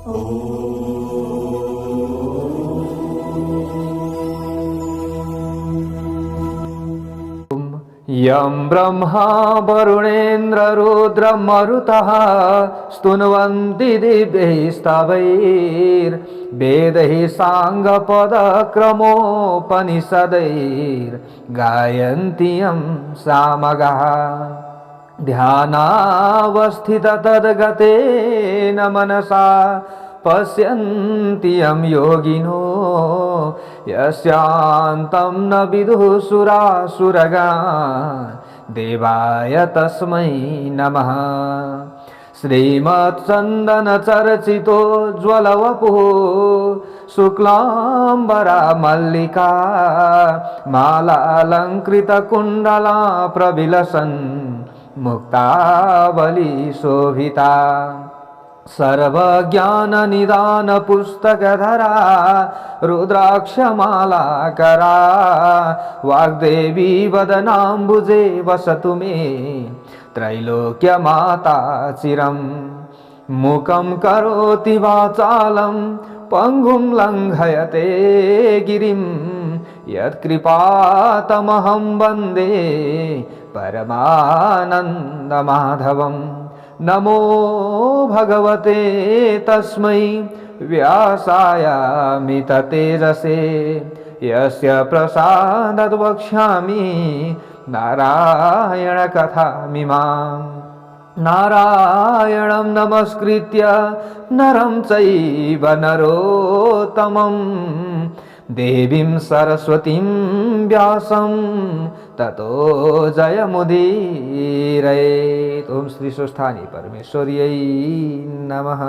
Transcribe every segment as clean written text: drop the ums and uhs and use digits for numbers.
यं ब्रह्मा वरुणेन्द्र रुद्र मरुतः स्तुन्वन्ति दिव्यैस्तवैर्वेदैः साङ्गपदक्रमोपनिषदैर्गायन्ति यं सामगाः ध्यानावस्थित तद्गतेन मनसा पश्यन्ति यं योगिनो यस्यान्तं न विदुः सुरासुरगणा देवाय तस्मै नमः। श्रीमत्चन्दनचर्चितो ज्वलवपुः शुक्लाम्बरा मल्लिका मालालङ्कृतकुण्डला प्रविलसन् मुक्तावली शोभिता सर्वज्ञाननिदान पुस्तकधरा रुद्राक्षमालाकरा वाग्देवी वदनाम्बुजे वसतु मे त्रैलोक्यमाता चिरम् मुखं करोति वाचालं पङ्गुं लङ्घयते गिरिं यत्कृपातमहं वन्दे परमानन्दमाधवम्। नमो भगवते तस्मै व्यासायामिततेजसे यस्य प्रसादात् वक्ष्यामि नारायणकथामिमाम्। नारायणं नमस्कृत्य नरं चैव नरोत्तमं देवीं सरस्वतीं व्यासं ततो जयमुदीरयेत्। ओम श्री स्वस्थानी परमेश्वर्यै नमः।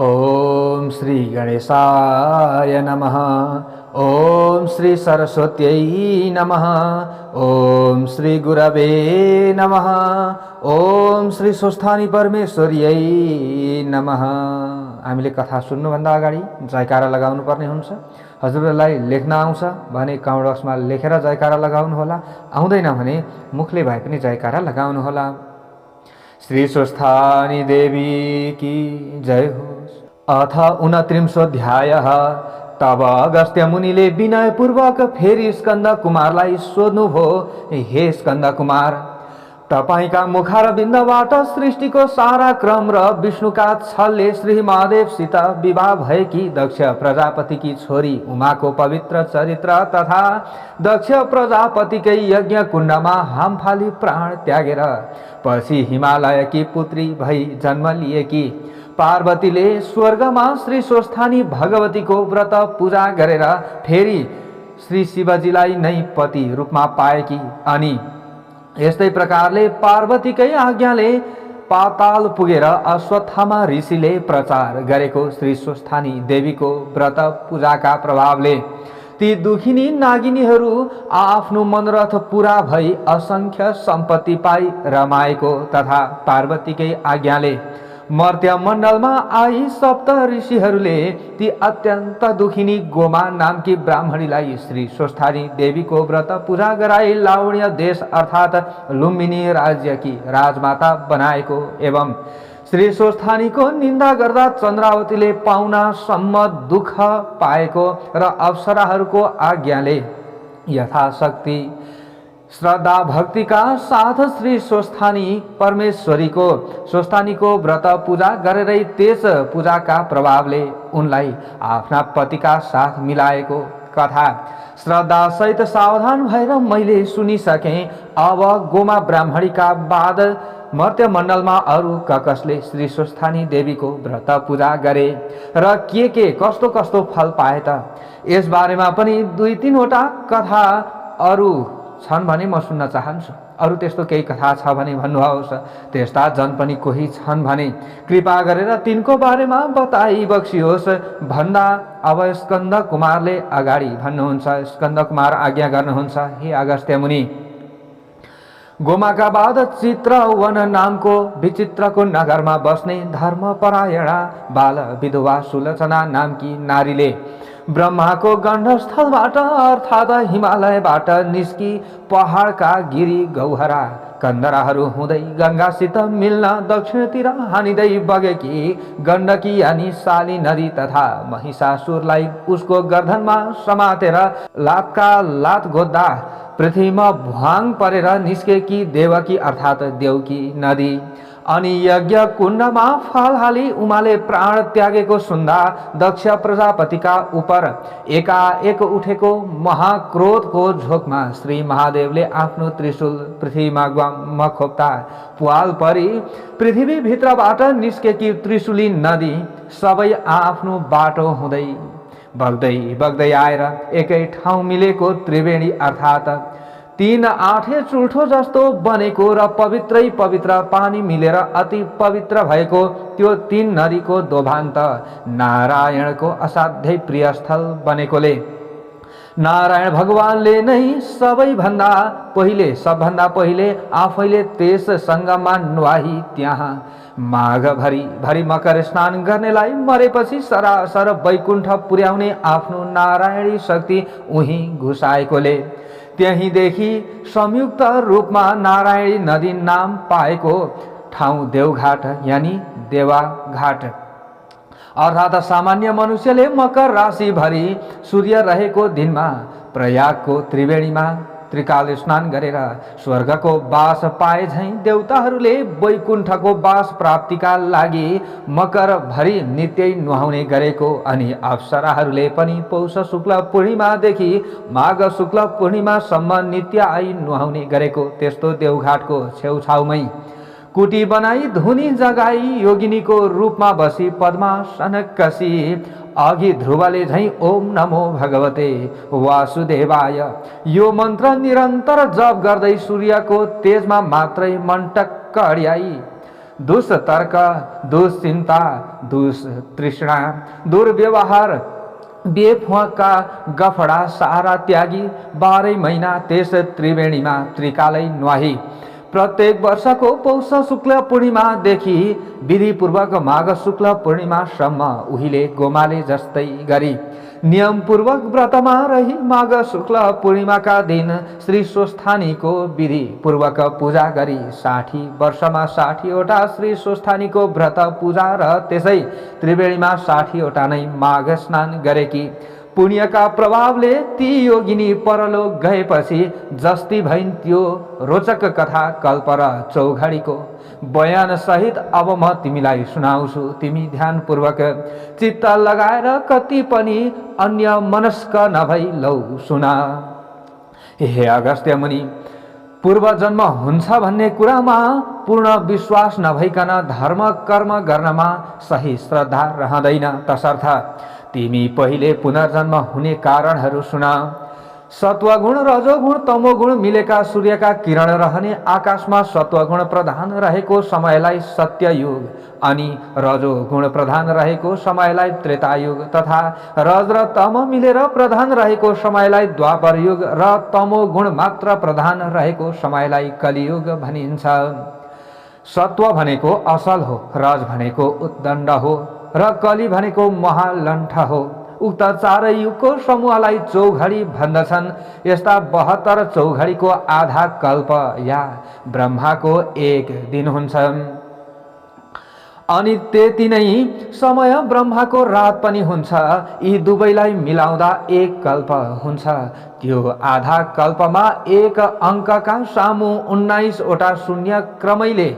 ओम श्री गणेशाय नमः। ओम श्री सरस्वत्यै नमः। ओम श्री गुरवे नमः। ओम श्री स्वस्थानी परमेश्वर्यै नमः। हामीले कथा सुन्नुभन्दा अगाडि जयकारा लगाउनु पर्ने हुन्छ। हजुरलाई लेख्न आउँछ भने कमेन्ट बक्समा लेखेर जयकारा लगाउनु होला, आउँदैन भने मुखले भए पनि जयकारा लगाउनु होला। श्री स्वस्थानी देवी की जय होस्। अथ 29 अध्यायः। तब अगस्त्य मुनिले विनयपूर्वक फेरि स्कन्द कुमारलाई सोध्नुभयो, हे स्कन्द कुमार, तपाईका मुखारविन्दबाट सृष्टिको सारा क्रम र विष्णुका छलले श्री महादेवसित विवाह भएकी दक्ष प्रजापतिकी छोरी उमाको पवित्र चरित्र तथा दक्ष प्रजापतिकै यज्ञ कुण्डमा हामफाली प्राण त्यागेर पछि हिमालयकी पुत्री भई जन्म लिएकी पार्वतीले स्वर्गमा श्री स्वस्थानी भगवतीको व्रत पूजा गरेर फेरि श्री शिवजीलाई नै पति रूपमा पाएकी अनि यस्तै प्रकारले पार्वतीकै आज्ञाले पाताल पुगेर अश्वत्थामा ऋषिले प्रचार गरेको श्री स्वस्थानी देवीको व्रत पूजाका प्रभावले ती दुखिनी नागिनीहरू आफ्नो मनोरथ पूरा भई असंख्य सम्पत्ति पाई रमाएको तथा पार्वतीकै आज्ञाले मर्त्य मण्डलमा आई सप्त ऋषिहरूले ती अत्यन्त दुखिनी गोमा नामकी ब्राह्मणीलाई श्री स्वस्थानी देवीको व्रत पूजा गराई लावण्य देश अर्थात लुम्बिनी राज्यकी राजमाता बनाएको एवं श्री स्वस्थानीको निन्दा गर्दा चन्द्रावतीले पाउनासम्म दुःख पाएको र अप्सराहरूको आज्ञाले यथाशक्ति श्रद्धा भक्ति का साथ श्री स्वस्थानी परमेश्वरीको स्वस्थानीको व्रत पूजा गरेरै त्यस पूजाका प्रभावले उनलाई आफ्ना पतिका साथ मिलाएको कथा श्रद्धा सहित सावधान भएर मैले सुनिसकेँ। अब गोमा ब्राह्मणीका बाद मर्त्य मण्डलमा अरू कसले श्री स्वस्थानी देवीको व्रत पूजा गरे र के कस्तो कस्तो फल पाए त? यस बारेमा पनि 2-3 वटा कथा अरू छन् भने म सुन्न चाहन्छु। अरू त्यस्तो केही कथा छ भने भन्नुहोस्। त्यस्ता जन पनि कोही छन् भने कृपा गरेर तिनको बारेमा बताई बक्सियोस् भन्दा अब स्कन्द कुमारले अगाडि भन्नुहुन्छ। स्कन्द कुमार आज्ञा गर्नुहुन्छ, हे अगस्त्य मुनि, गोमाका बाद चित्रवन नामको विचित्रको नगरमा बस्ने धर्मपरायणा बाल विधवा सुलोचना नामकी नारीले ब्रह्माको गण्डस्थलबाट अर्थात् हिमालयबाट निस्की पहाडका गिरी गौहरा कन्दराहरू हुँदै गङ्गासित मिल्न दक्षिणतिर हानिँदै बगेकी गण्डकी अनि शाली नदी तथा महिषासुरलाई उसको गर्दनमा समातेर लातका लात गोद्दा पृथ्वीमा भ्वाङ परेर निस्केकी देवकी अर्थात् देवकी नदी अनि यज्ञ कुण्डमा फल हाली उमाले प्राण त्यागेको सुन्दा दक्ष प्रजापतिका उपर एकाएक उठेको महाक्रोधको झोकमा श्री महादेवले आफ्नो त्रिशूल पृथ्वीमा ग्वाममा खोप्दा पुवाल परी पृथ्वीभित्रबाट निस्केकी त्रिशूली नदी सबै आफ्नो बाटो हुँदै बग्दै बग्दै आएर एकै ठाउँ मिलेको त्रिवेणी अर्थात् 3 आठे चुल्ठो जस्तो बनेको र पवित्रै पवित्र पानी मिलेर अति पवित्र भएको त्यो 3 नदीको दोभान्त नारायणको असाध्यै प्रिय स्थल बनेकोले नारायण भगवानले नै सबभन्दा पहिले आफैले त्यस सङ्गममा नुहाई त्यहाँ माघभरि मकर स्नान गर्नेलाई मरेपछि सरासर वैकुण्ठ पुर्याउने आफ्नो नारायणी शक्ति उही घुसाएकोले त्यहीदेखि संयुक्त रूपमा नारायणी नदी नाम पाएको ठाउँ देवघाट यानी देवाघाट अर्थात् सामान्य मनुष्यले मकर राशिभरि सूर्य रहेको दिनमा प्रयागको त्रिवेणीमा त्रिकाल स्नान गरेर स्वर्गको बास पाए झैं देवताहरूले वैकुण्ठको बास प्राप्तिका लागि मकर भरि नित्यै नुहाउने गरेको अनि अप्सराहरूले पनि पौष शुक्ल पूर्णिमादेखि माघ शुक्ल पूर्णिमासम्म नित्य आई नुहाउने गरेको त्यस्तो देवघाटको छेउछाउमै कुटी बनाई धुनी जगाई योगिनीको रूपमा बसी पद्मासन कसी अघि ध्रुवले झैं ओम नमो भगवते वासुदेवाय यो मन्त्र निरन्तर जप गर्दै सूर्यको तेजमा मात्रै मन्टक्क अड्याई दुष्तर्क दुश्चिन्ता दुष्तृष्णा दुर्व्यवहार बेफुका गफडा सारा त्यागी 12 महिना त्यस त्रिवेणीमा त्रिकालै नुहाई प्रत्येक वर्षको पौष शुक्ल पूर्णिमादेखि विधिपूर्वक माघ शुक्ल पूर्णिमासम्म उहिले गोमाले जस्तै गरी नियमपूर्वक व्रतमा रही माघ शुक्ल पूर्णिमाका दिन श्री स्वस्थानीको विधिपूर्वक पूजा गरी 60 वर्षमा 60 वटा श्री स्वस्थानीको व्रत पूजा र त्यसै त्रिवेणीमा 60 वटा नै माघ स्नान गरेकी पुण्यका प्रभावले ती योगिनी परलोक गएपछि जस्ती भइन् त्यो रोचक कथा कल्प र चौघडीको बयान सहित अब म तिमीलाई सुनाउँछु। तिमी ध्यानपूर्वक चित्त लगाएर कति पनि अन्य मनस्क नभई लौ सुना। हे अगस्त्य मुनि, पूर्व जन्म हुन्छ भन्ने कुरामा पूर्ण विश्वास नभइकन धर्म कर्म गर्नमा सही श्रद्धा रहँदैन। तसर्थ तिमी पहिले पुनर्जन्म हुने कारणहरू सुना। सत्वगुण रजोगुण तमोगुण मिलेका सूर्यका किरण रहने आकाशमा सत्वगुण प्रधान रहेको समयलाई सत्ययुग अनि रजोगुण प्रधान रहेको समयलाई त्रेतायुग तथा रज र तम मिलेर प्रधान रहेको समयलाई द्वापर युग र तमोगुण मात्र प्रधान रहेको समयलाई कलियुग भनिन्छ। सत्व भनेको असल हो, रज भनेको उद्दण्ड हो र कली भनेको महालण्ठ हो। उक्त चारै युगको समूहलाई चौघडी भन्दछन्। यस्ता 72 चौघडीको आधा कल्प या ब्रह्माको 1 दिन हुन्छ अनि त्यति नै समय ब्रह्माको रात पनि हुन्छ। यी दुवैलाई मिलाउँदा 1 कल्प हुन्छ। त्यो आधा कल्पमा 1 अङ्कका सामु 19 वटा शून्य क्रमैले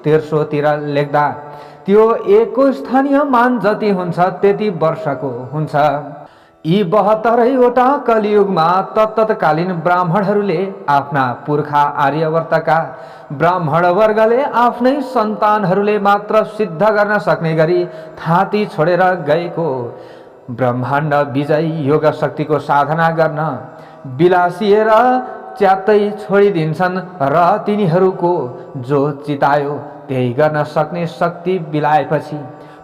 तेर्सोतिर लेख्दा त्यो 1 को स्थानीय मान जति हुन्छ त्यति वर्षको हुन्छ। यी 72 वटा कलियुगमा तत्कालीन ब्राह्मणहरूले आफ्ना पुर्खा आर्यवर्तका ब्राह्मण वर्गले आफ्नै सन्तानहरूले मात्र सिद्ध गर्न सक्ने गरी थाती छोडेर गएको ब्रह्माण्ड विजय योग शक्तिको साधना गर्न बिलासिएर च्यात्तै छोडिदिन्छन् र तिनीहरूको जो चितायो त्यही गर्न सक्ने शक्ति बिलाएपछि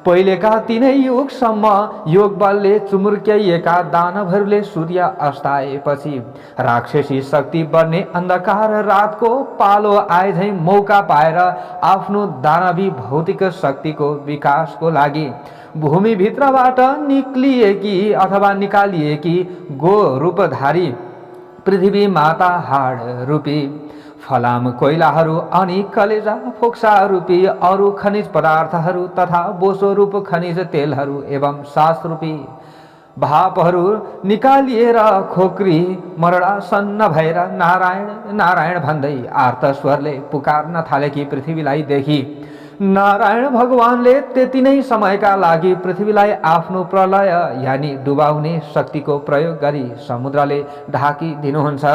पहिलेका तीनै युगसम्म योग बलले चुमुर्क्याइएका दानवहरूले सूर्य अस्ताएपछि राक्षसी शक्ति बढ्ने अन्धकार रातको पालो आए झैँ मौका पाएर आफ्नो दानवी भौतिक शक्तिको विकासको लागि भूमिभित्रबाट निक्लिएकी अथवा निकालिएकी गो रूपधारी पृथ्वी माता हाड रूपी फलाम कोइलाहरू अनि कलेजा फोक्सा रूपी अरू खनिज पदार्थहरू तथा बोसो रूप खनिज तेलहरू एवं सास रूपी भापहरू निकालिएर खोक्री मरणासन्न भएर नारायण नारायण भन्दै आर्त स्वरले पुकार्न थालेकी पृथ्वीलाई देखि नारायण भगवानले त्यति नै समयका लागि पृथ्वीलाई आफ्नो प्रलय यानि डुबाउने शक्तिको प्रयोग गरी समुद्रले ढाकिदिनुहुन्छ।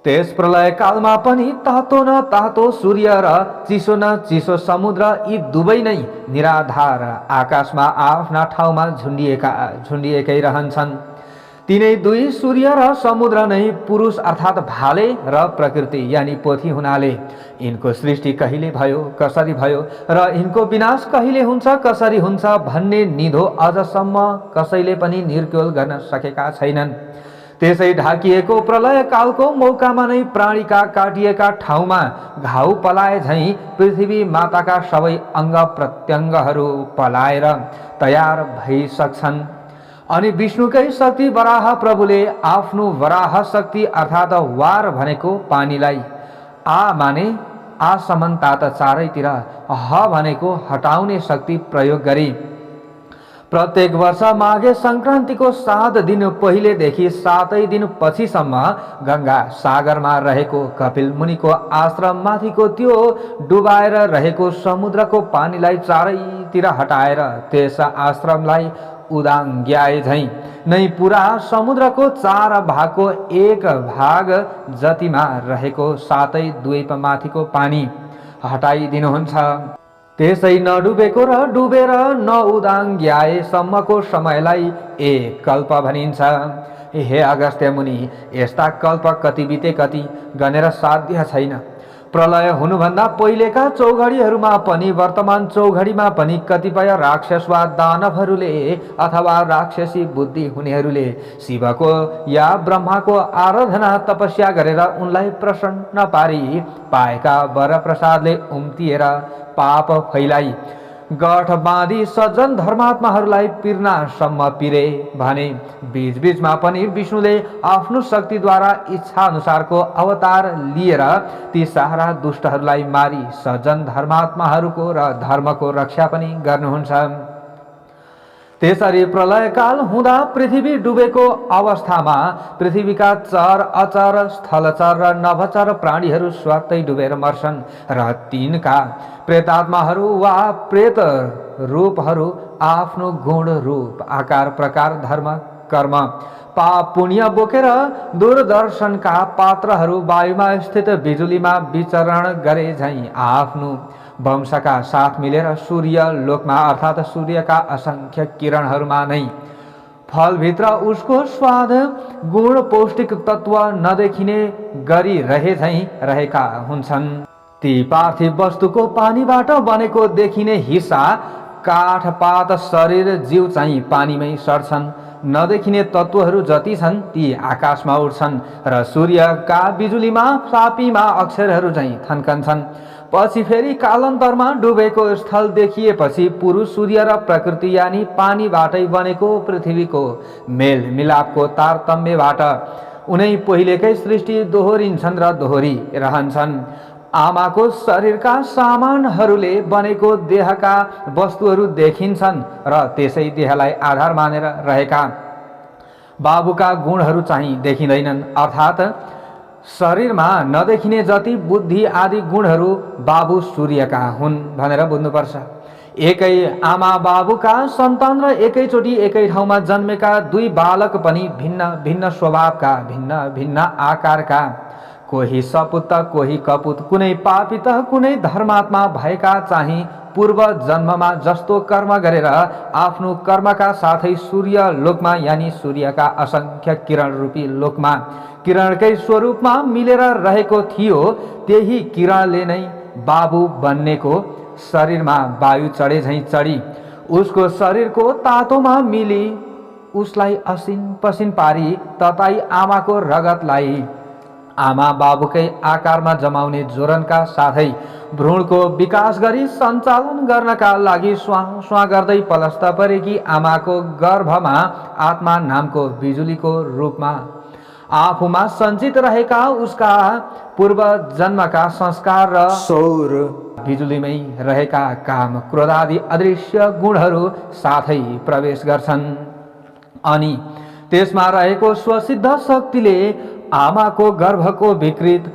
त्यस प्रलय कालमा पनि तातो न तातो सूर्य र चिसो न चिसो समुद्र यी दुवै नै निराधार आकाशमा आफ्ना ठाउँमा झुन्डिएकै रहन्छन्। तिनै दुई सूर्य र समुद्र नै पुरुष अर्थात् भाले र प्रकृति यानि पोथी हुनाले यिनको सृष्टि कहिले भयो कसरी भयो र यिनको विनाश कहिले हुन्छ कसरी हुन्छ भन्ने निधो अझसम्म कसैले पनि निर्क्योल गर्न सकेका छैनन्। त्यसै ढाकिएको प्रलय कालको मौकामा नै प्राणीका काटिएका ठाउँमा घाउ पलाए झैँ पृथ्वी माताका सबै अङ्ग प्रत्यङ्गहरू पलाएर तयार भइसक्छन्। अनि विष्णुकै शक्ति वराह प्रभुले आफ्नो वराह शक्ति अर्थात् वार भनेको पानीलाई, आ माने आसमन्तात चारैतिर, ह भनेको हटाउने शक्ति प्रयोग गरी प्रत्येक वर्ष माघे सङ्क्रान्तिको 7 दिन पहिलेदेखि 7 दिन पछिसम्म गङ्गा सागरमा रहेको कपिल मुनिको आश्रममाथिको त्यो डुबाएर रहेको समुद्रको पानीलाई चारैतिर हटाएर त्यस आश्रमलाई उदाङ्ग्याए झैँ नै पुरा समुद्रको 4 भागको 1 भाग जतिमा रहेको 7 द्वीपमाथिको पानी हटाइदिनुहुन्छ। त्यसै नडुबेको र डुबेर नउदाङ्ग्याएसम्मको समयलाई एक कल्प भनिन्छ। हे अगस्त्य मुनि, यस्ता कल्प कति बिते कति गनेर साध्य छैन। प्रलय हुनुभन्दा पहिलेका चौघडीहरूमा पनि वर्तमान चौघडीमा पनि कतिपय राक्षस वा दानवहरूले अथवा राक्षसी बुद्धि हुनेहरूले शिवको या ब्रह्माको आराधना तपस्या गरेर उनलाई प्रसन्न पारी पाएका वरप्रसादले उम्तिएर पाप फैलाई गठ बाँधी सज्जन धर्मात्माहरूलाई पिर्नासम्म पिरे भने बीचबीचमा पनि विष्णुले आफ्नो शक्तिद्वारा इच्छा अनुसारको अवतार लिएर ती सारा दुष्टहरूलाई मारी सज्जन धर्मात्माहरूको र धर्मको रक्षा पनि गर्नुहुन्छ। त्यसरी प्रलयकाल हुँदा पृथ्वी डुबेको अवस्थामा पृथ्वीका चर अचर स्थलचर र नभचर प्राणीहरू स्वतै डुबेर मर्छन् र तिनका प्रेतात्माहरू वा प्रेत रूपहरू आफ्नो गुण रूप आकार प्रकार धर्म कर्म पाप पुण्य बोकेर दूरदर्शनका पात्रहरू वायुमा स्थित बिजुलीमा विचरण गरे झैँ आफ्नो वंशका साथ मिलेर सूर्य लोकमा अर्थात् सूर्यका असंख्य किरणहरूमा नै फलभित्र उसको स्वाद गुण पौष्टिक तत्व नदेखिने गरी रहे झैँ रहेका हुन्छन्। ती पार्थिव वस्तुको पानीबाट बनेको देखिने हिस्सा काठ पात शरीर जीव चाहिँ पानीमै सर्छन्। नदेखिने तत्वहरू जति छन् ती आकाशमा उड्छन् र सूर्यका बिजुलीमा सापीमा अक्षरहरू चाहिँ थन्कन्छन्। पछि फेरि कालान्तरमा डुबेको स्थल देखिएपछि पुरुष सूर्य र प्रकृति यानि पानीबाटै बनेको पृथ्वीको मेल मिलापको तारतम्यबाट उनै पहिलेकै सृष्टि दोहोरिन्छन् र दोहोरी रहन्छन्। आमाको शरीरका सामानहरूले बनेको देहका वस्तुहरू देखिन्छन् र त्यसै देहलाई आधार मानेर रहेका बाबुका गुणहरू चाहिँ देखिँदैनन्। अर्थात् शरीरमा नदेखिने जति बुद्धि आदि गुणहरू बाबु सूर्यका हुन् भनेर बुझ्नुपर्छ। एकै आमा बाबुका सन्तान र एकैचोटि एकै ठाउँमा जन्मेका दुई बालक पनि भिन्न भिन्न स्वभावका भिन्न भिन्न आकारका, कोही सपुत कोही कपुत, कुनै पापित कुनै धर्मात्मा भएका चाहिँ पूर्व जन्ममा जस्तो कर्म गरेर आफ्नो कर्मका साथै सूर्य लोकमा यानि सूर्यका असंख्य किरण रूपी लोकमा किरणकै स्वरूपमा मिलेर रहेको थियो, त्यही किरणले नै बाबु बन्नेको शरीरमा वायु चढे झैँ चढी उसको शरीरको तातोमा मिली उसलाई असिन पसिन पारी तताई आमाको रगतलाई आमा बाबुकै आकारमा जमाउने जोरनका साथै भ्रूणको विकास गरी सञ्चालन गर्नका लागि स्वाँ स्वाँ गर्दै पलस्त परेकी आमाको गर्भमा आत्मा नामको बिजुलीको रूपमा आफूमा सञ्चित रहेका उसका पूर्व जन्मका संस्कार र सौर बिजुलीमै रहेका काम क्रोधादि अदृश्य गुणहरू साथै प्रवेश गर्छन् अनि त्यसमा रहेको स्वसिद्ध शक्तिले आमाको गर्भको विकृत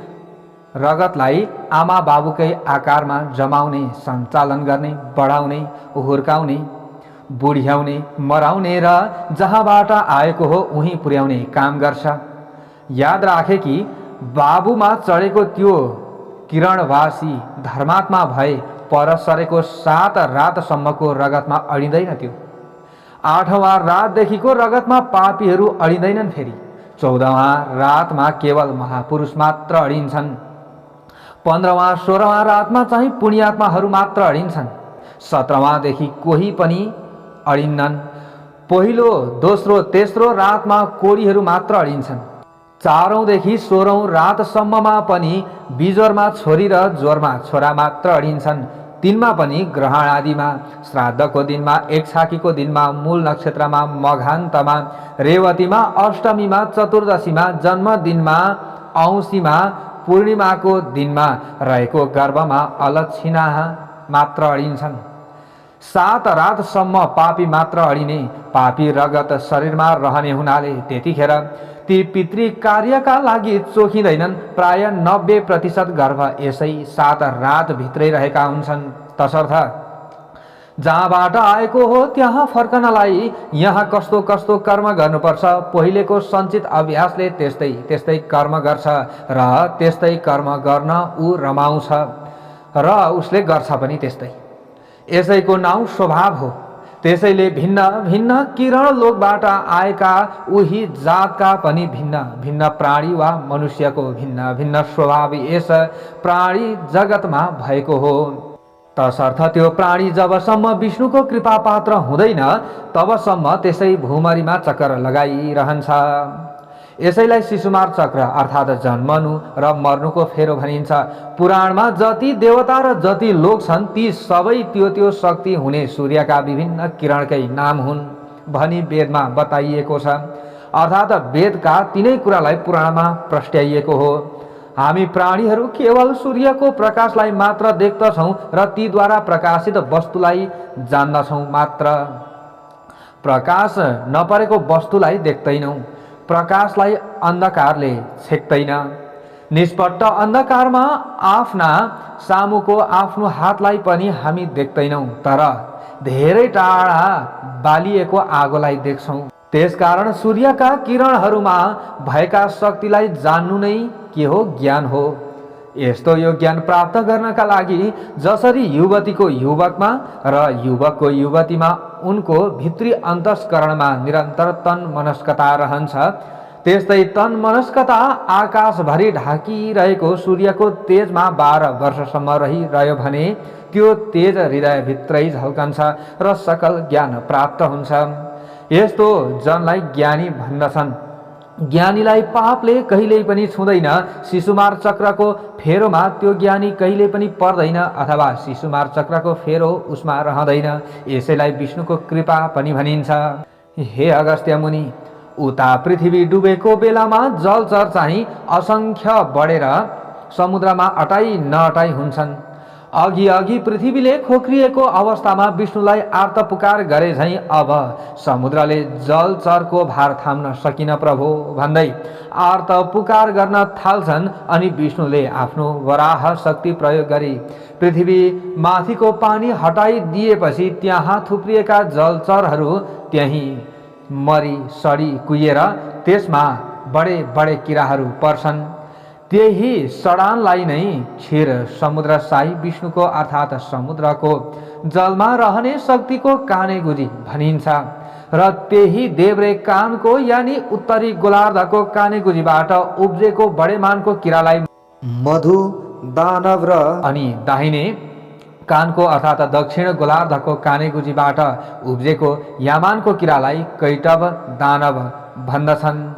रगतलाई आमा बाबुकै आकारमा जमाउने सञ्चालन गर्ने बढाउने हुर्काउने बुढ्याउने मराउने र जहाँबाट आएको हो उहीँ पुर्याउने काम गर्छ। याद राखे कि बाबुमा चढेको त्यो किरणवासी धर्मात्मा भए पर सरेको 7 रातसम्मको रगतमा अडिँदैन। त्यो 8वाँ रातदेखिको रगतमा पापीहरू अडिँदैनन्। फेरि 14वाँ रातमा केवल महापुरुष मात्र अडिन्छन्। 15वाँ 16वाँ रातमा चाहिँ पुण्यात्माहरू मात्र अडिन्छन्। 17वाँदेखि कोही पनि अडिन्नन्। पहिलो दोस्रो तेस्रो रातमा कोडीहरू मात्र अडिन्छन्। 4औँदेखि 16औँ रातसम्ममा पनि बिजोरमा छोरी र जोरमा छोरा मात्र अडिन्छन्। 3मा पनि ग्रहण आदिमा, श्राद्धको दिनमा, एकछाकीको दिनमा, मूल नक्षत्रमा, मघान्तमा, रेवतीमा, अष्टमीमा, चतुर्दशीमा, जन्मदिनमा, औँसीमा, पूर्णिमाको दिनमा रहेको गर्भमा अलक्षिणा मात्र अडिन्छन्। 7 रातसम्म पापी मात्र अडिने। पापी रगत शरीरमा रहने हुनाले त्यतिखेर ती पितृ कार्यका लागि चोखिँदैनन्। प्राय 90% गर्भ यसै 7 रातभित्रै रहेका हुन्छन्। तसर्थ जहाँबाट आएको हो त्यहाँ फर्कनलाई यहाँ कस्तो कस्तो कर्म गर्नुपर्छ, पहिलेको सञ्चित अभ्यासले त्यस्तै त्यस्तै कर्म गर्छ र त्यस्तै कर्म गर्न ऊ रमाउँछ र उसले गर्छ पनि त्यस्तै। यसैको नाउँ स्वभाव हो। त्यसैले भिन्न भिन्न किरण लोकबाट आएका उही जातका पनि भिन्न भिन्न प्राणी वा मनुष्यको भिन्न भिन्न स्वभाव यस प्राणी जगतमा भएको हो। तसर्थ त्यो प्राणी जबसम्म विष्णुको कृपा पात्र हुँदैन तबसम्म त्यसै भूमरीमा चक्कर लगाइरहन्छ। यसैलाई शिशुमार चक्र अर्थात् जन्मनु र मर्नुको फेरो भनिन्छ। पुराणमा जति देवता र जति लोक छन् ती सबै त्यो शक्ति हुने सूर्यका विभिन्न किरणकै नाम हुन् भनी वेदमा बताइएको छ। अर्थात् वेदका तिनै कुरालाई पुराणमा प्रस्ट्याइएको हो। हामी प्राणीहरू केवल सूर्यको प्रकाशलाई मात्र देख्दछौँ र तीद्वारा प्रकाशित वस्तुलाई जान्दछौँ मात्र। प्रकाश नपरेको वस्तुलाई देख्दैनौँ। प्रकाशलाई अन्धकारले छेक्दैन। निष्पट्ट अन्धकारमा आफ्ना सामुको आफ्नो हातलाई पनि हामी देख्दैनौँ, तर धेरै टाढा बालिएको आगोलाई देख्छौँ। त्यसकारण सूर्यका किरणहरूमा भएका शक्तिलाई जान्नु नै के हो? ज्ञान हो। यस्तो यो ज्ञान प्राप्त गर्नका लागि जसरी युवतीको युवकमा र युवकको युवतीमा उनको भित्री अन्तस्करणमा निरन्तर तन मनस्कता रहन्छ, त्यस्तै तन मनस्कता आकाशभरि ढाकिरहेको सूर्यको तेजमा 12 वर्षसम्म रहिरह्यो भने त्यो तेज हृदयभित्रै झल्कन्छ र सकल ज्ञान प्राप्त हुन्छ। यस्तो जनलाई ज्ञानी भन्दछन्। ज्ञानीलाई पापले कहिल्यै पनि छुँदैन। शिशुमार चक्रको फेरोमा त्यो ज्ञानी कहिल्यै पनि पर्दैन अथवा शिशुमार चक्रको फेरो उसमा रहँदैन। यसैलाई विष्णुको कृपा पनि भनिन्छ। हे अगस्त्य मुनि, उता पृथ्वी डुबेको बेलामा जलचर चाहिँ असंख्य बढेर समुद्रमा अटाई नअटाई हुन्छन्। अघि अघि पृथ्वीले खोक्रिएको अवस्थामा विष्णुलाई आर्त पुकार गरे झैं अब समुद्रले जलचरको भार थाम्न सकिन प्रभु भन्दै आर्त पुकार गर्न थाल्छन्। अनि विष्णुले आफ्नो वराह शक्ति प्रयोग गरी पृथ्वी माथिको पानी हटाइदिएपछि त्यहाँ थुप्रिएका जलचरहरू त्यहीँ मरी सडी कुहिएर त्यसमा बडे बडे किराहरू पर्छन्। त्यही सडानलाई नै क्षीर समुद्र साई विष्णुको अर्थात् समुद्रको जलमा रहने शक्तिको कानेगुजी भनिन्छ र त्यही देब्रे कानको यानि उत्तरी गोलार्धको कानेगुजीबाट उब्जेको बडेमानको किरालाई मधु दानव र अनि दाहिने कानको अर्थात् दक्षिण गोलार्धको कानेगुजीबाट उब्जेको यामानको किरालाई कैटव दानव भन्दछन्।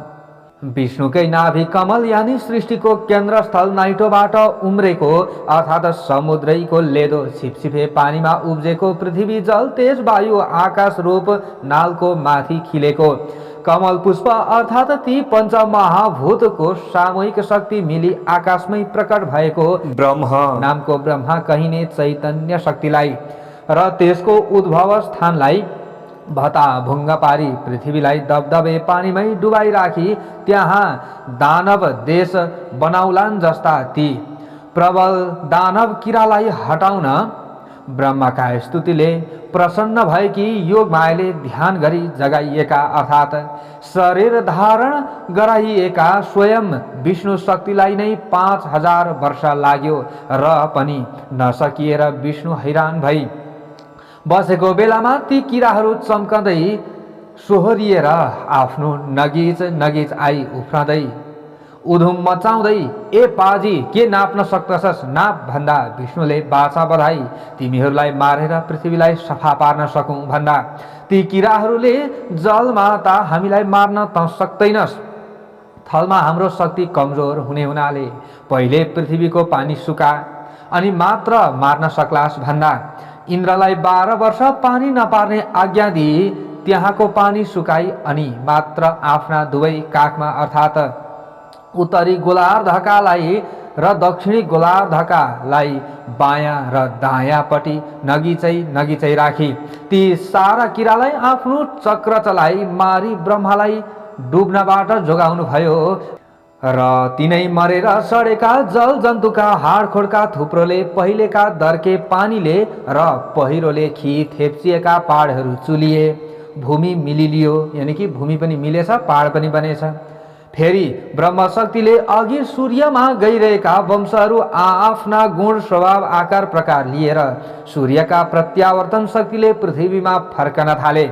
विष्णुकै नाभि कमल यानि सृष्टिको केन्द्रस्थल नाइटोबाट उम्रेको अर्थात् समुद्रैको लेदो छिपछिपे पानीमा उब्जेको पृथ्वी जल तेज वायु आकाश रूप नालको माथि खिलेको कमल पुष्प अर्थात् ती पञ्चमहाभूतको सामूहिक शक्ति मिली आकाशमै प्रकट भएको ब्रह्म नामको ब्रह्मा कहिने चैतन्य शक्तिलाई र त्यसको उद्भव स्थानलाई भता भुङ्ग पारी पृथ्वीलाई दबदबे पानीमै डुबाई राखी त्यहाँ दानव देश बनाउलान् जस्ता ती प्रबल दानव किरालाई हटाउन ब्रह्मका स्तुतिले प्रसन्न भएकी योग मायाले ध्यान गरी जगाइएका अर्थात् शरीर धारण गराइएका स्वयं विष्णु शक्तिलाई नै 5000 वर्ष लाग्यो र पनि नसकिएर विष्णु हैरान भई बसेको बेलामा ती किराहरू चम्कँदै सोहोरिएर आफ्नो नगिच नगिच आई उफ्रँदै उधुम मचाउँदै ए पाजी के नाप्न सक्दछस् नाप भन्दा विष्णुले बाछा बधाई तिमीहरूलाई मारेर पृथ्वीलाई सफा पार्न सकौँ भन्दा ती किराहरूले जलमा त हामीलाई मार्न त सक्दैनस्, थलमा हाम्रो शक्ति कमजोर हुने हुनाले पहिले पृथ्वीको पानी सुका अनि मात्र मार्न सक्लास् भन्दा इन्द्रलाई 12 वर्ष पानी नपार्ने आज्ञा दिई त्यहाँको पानी सुकाई अनि मात्र आफ्ना दुवै काखमा अर्थात् उत्तरी गोलार्धकालाई र दक्षिणी गोलार्धकालाई बायाँ र दायाँपट्टि नगिचै राखी ती सारा किरालाई आफ्नो चक्र चलाई मारी ब्रह्मालाई डुब्नबाट जोगाउनु भयो र तिनै मरेर सडेका जल जन्तुका हाडखोडका थुप्रोले पहिलेका दर्के पानीले र पहिरोले खी थेप्चिएका पहाडहरू चुलिए, भूमि मिलिलियो यानि कि भूमि पनि मिलेछ पहाड पनि बनेछ। फेरि ब्रह्मशक्तिले अघि सूर्यमा गइरहेका वंशहरू आफ्ना गुण स्वभाव आकार प्रकार लिएर सूर्यका प्रत्यावर्तन शक्तिले पृथ्वीमा फर्कन थाले।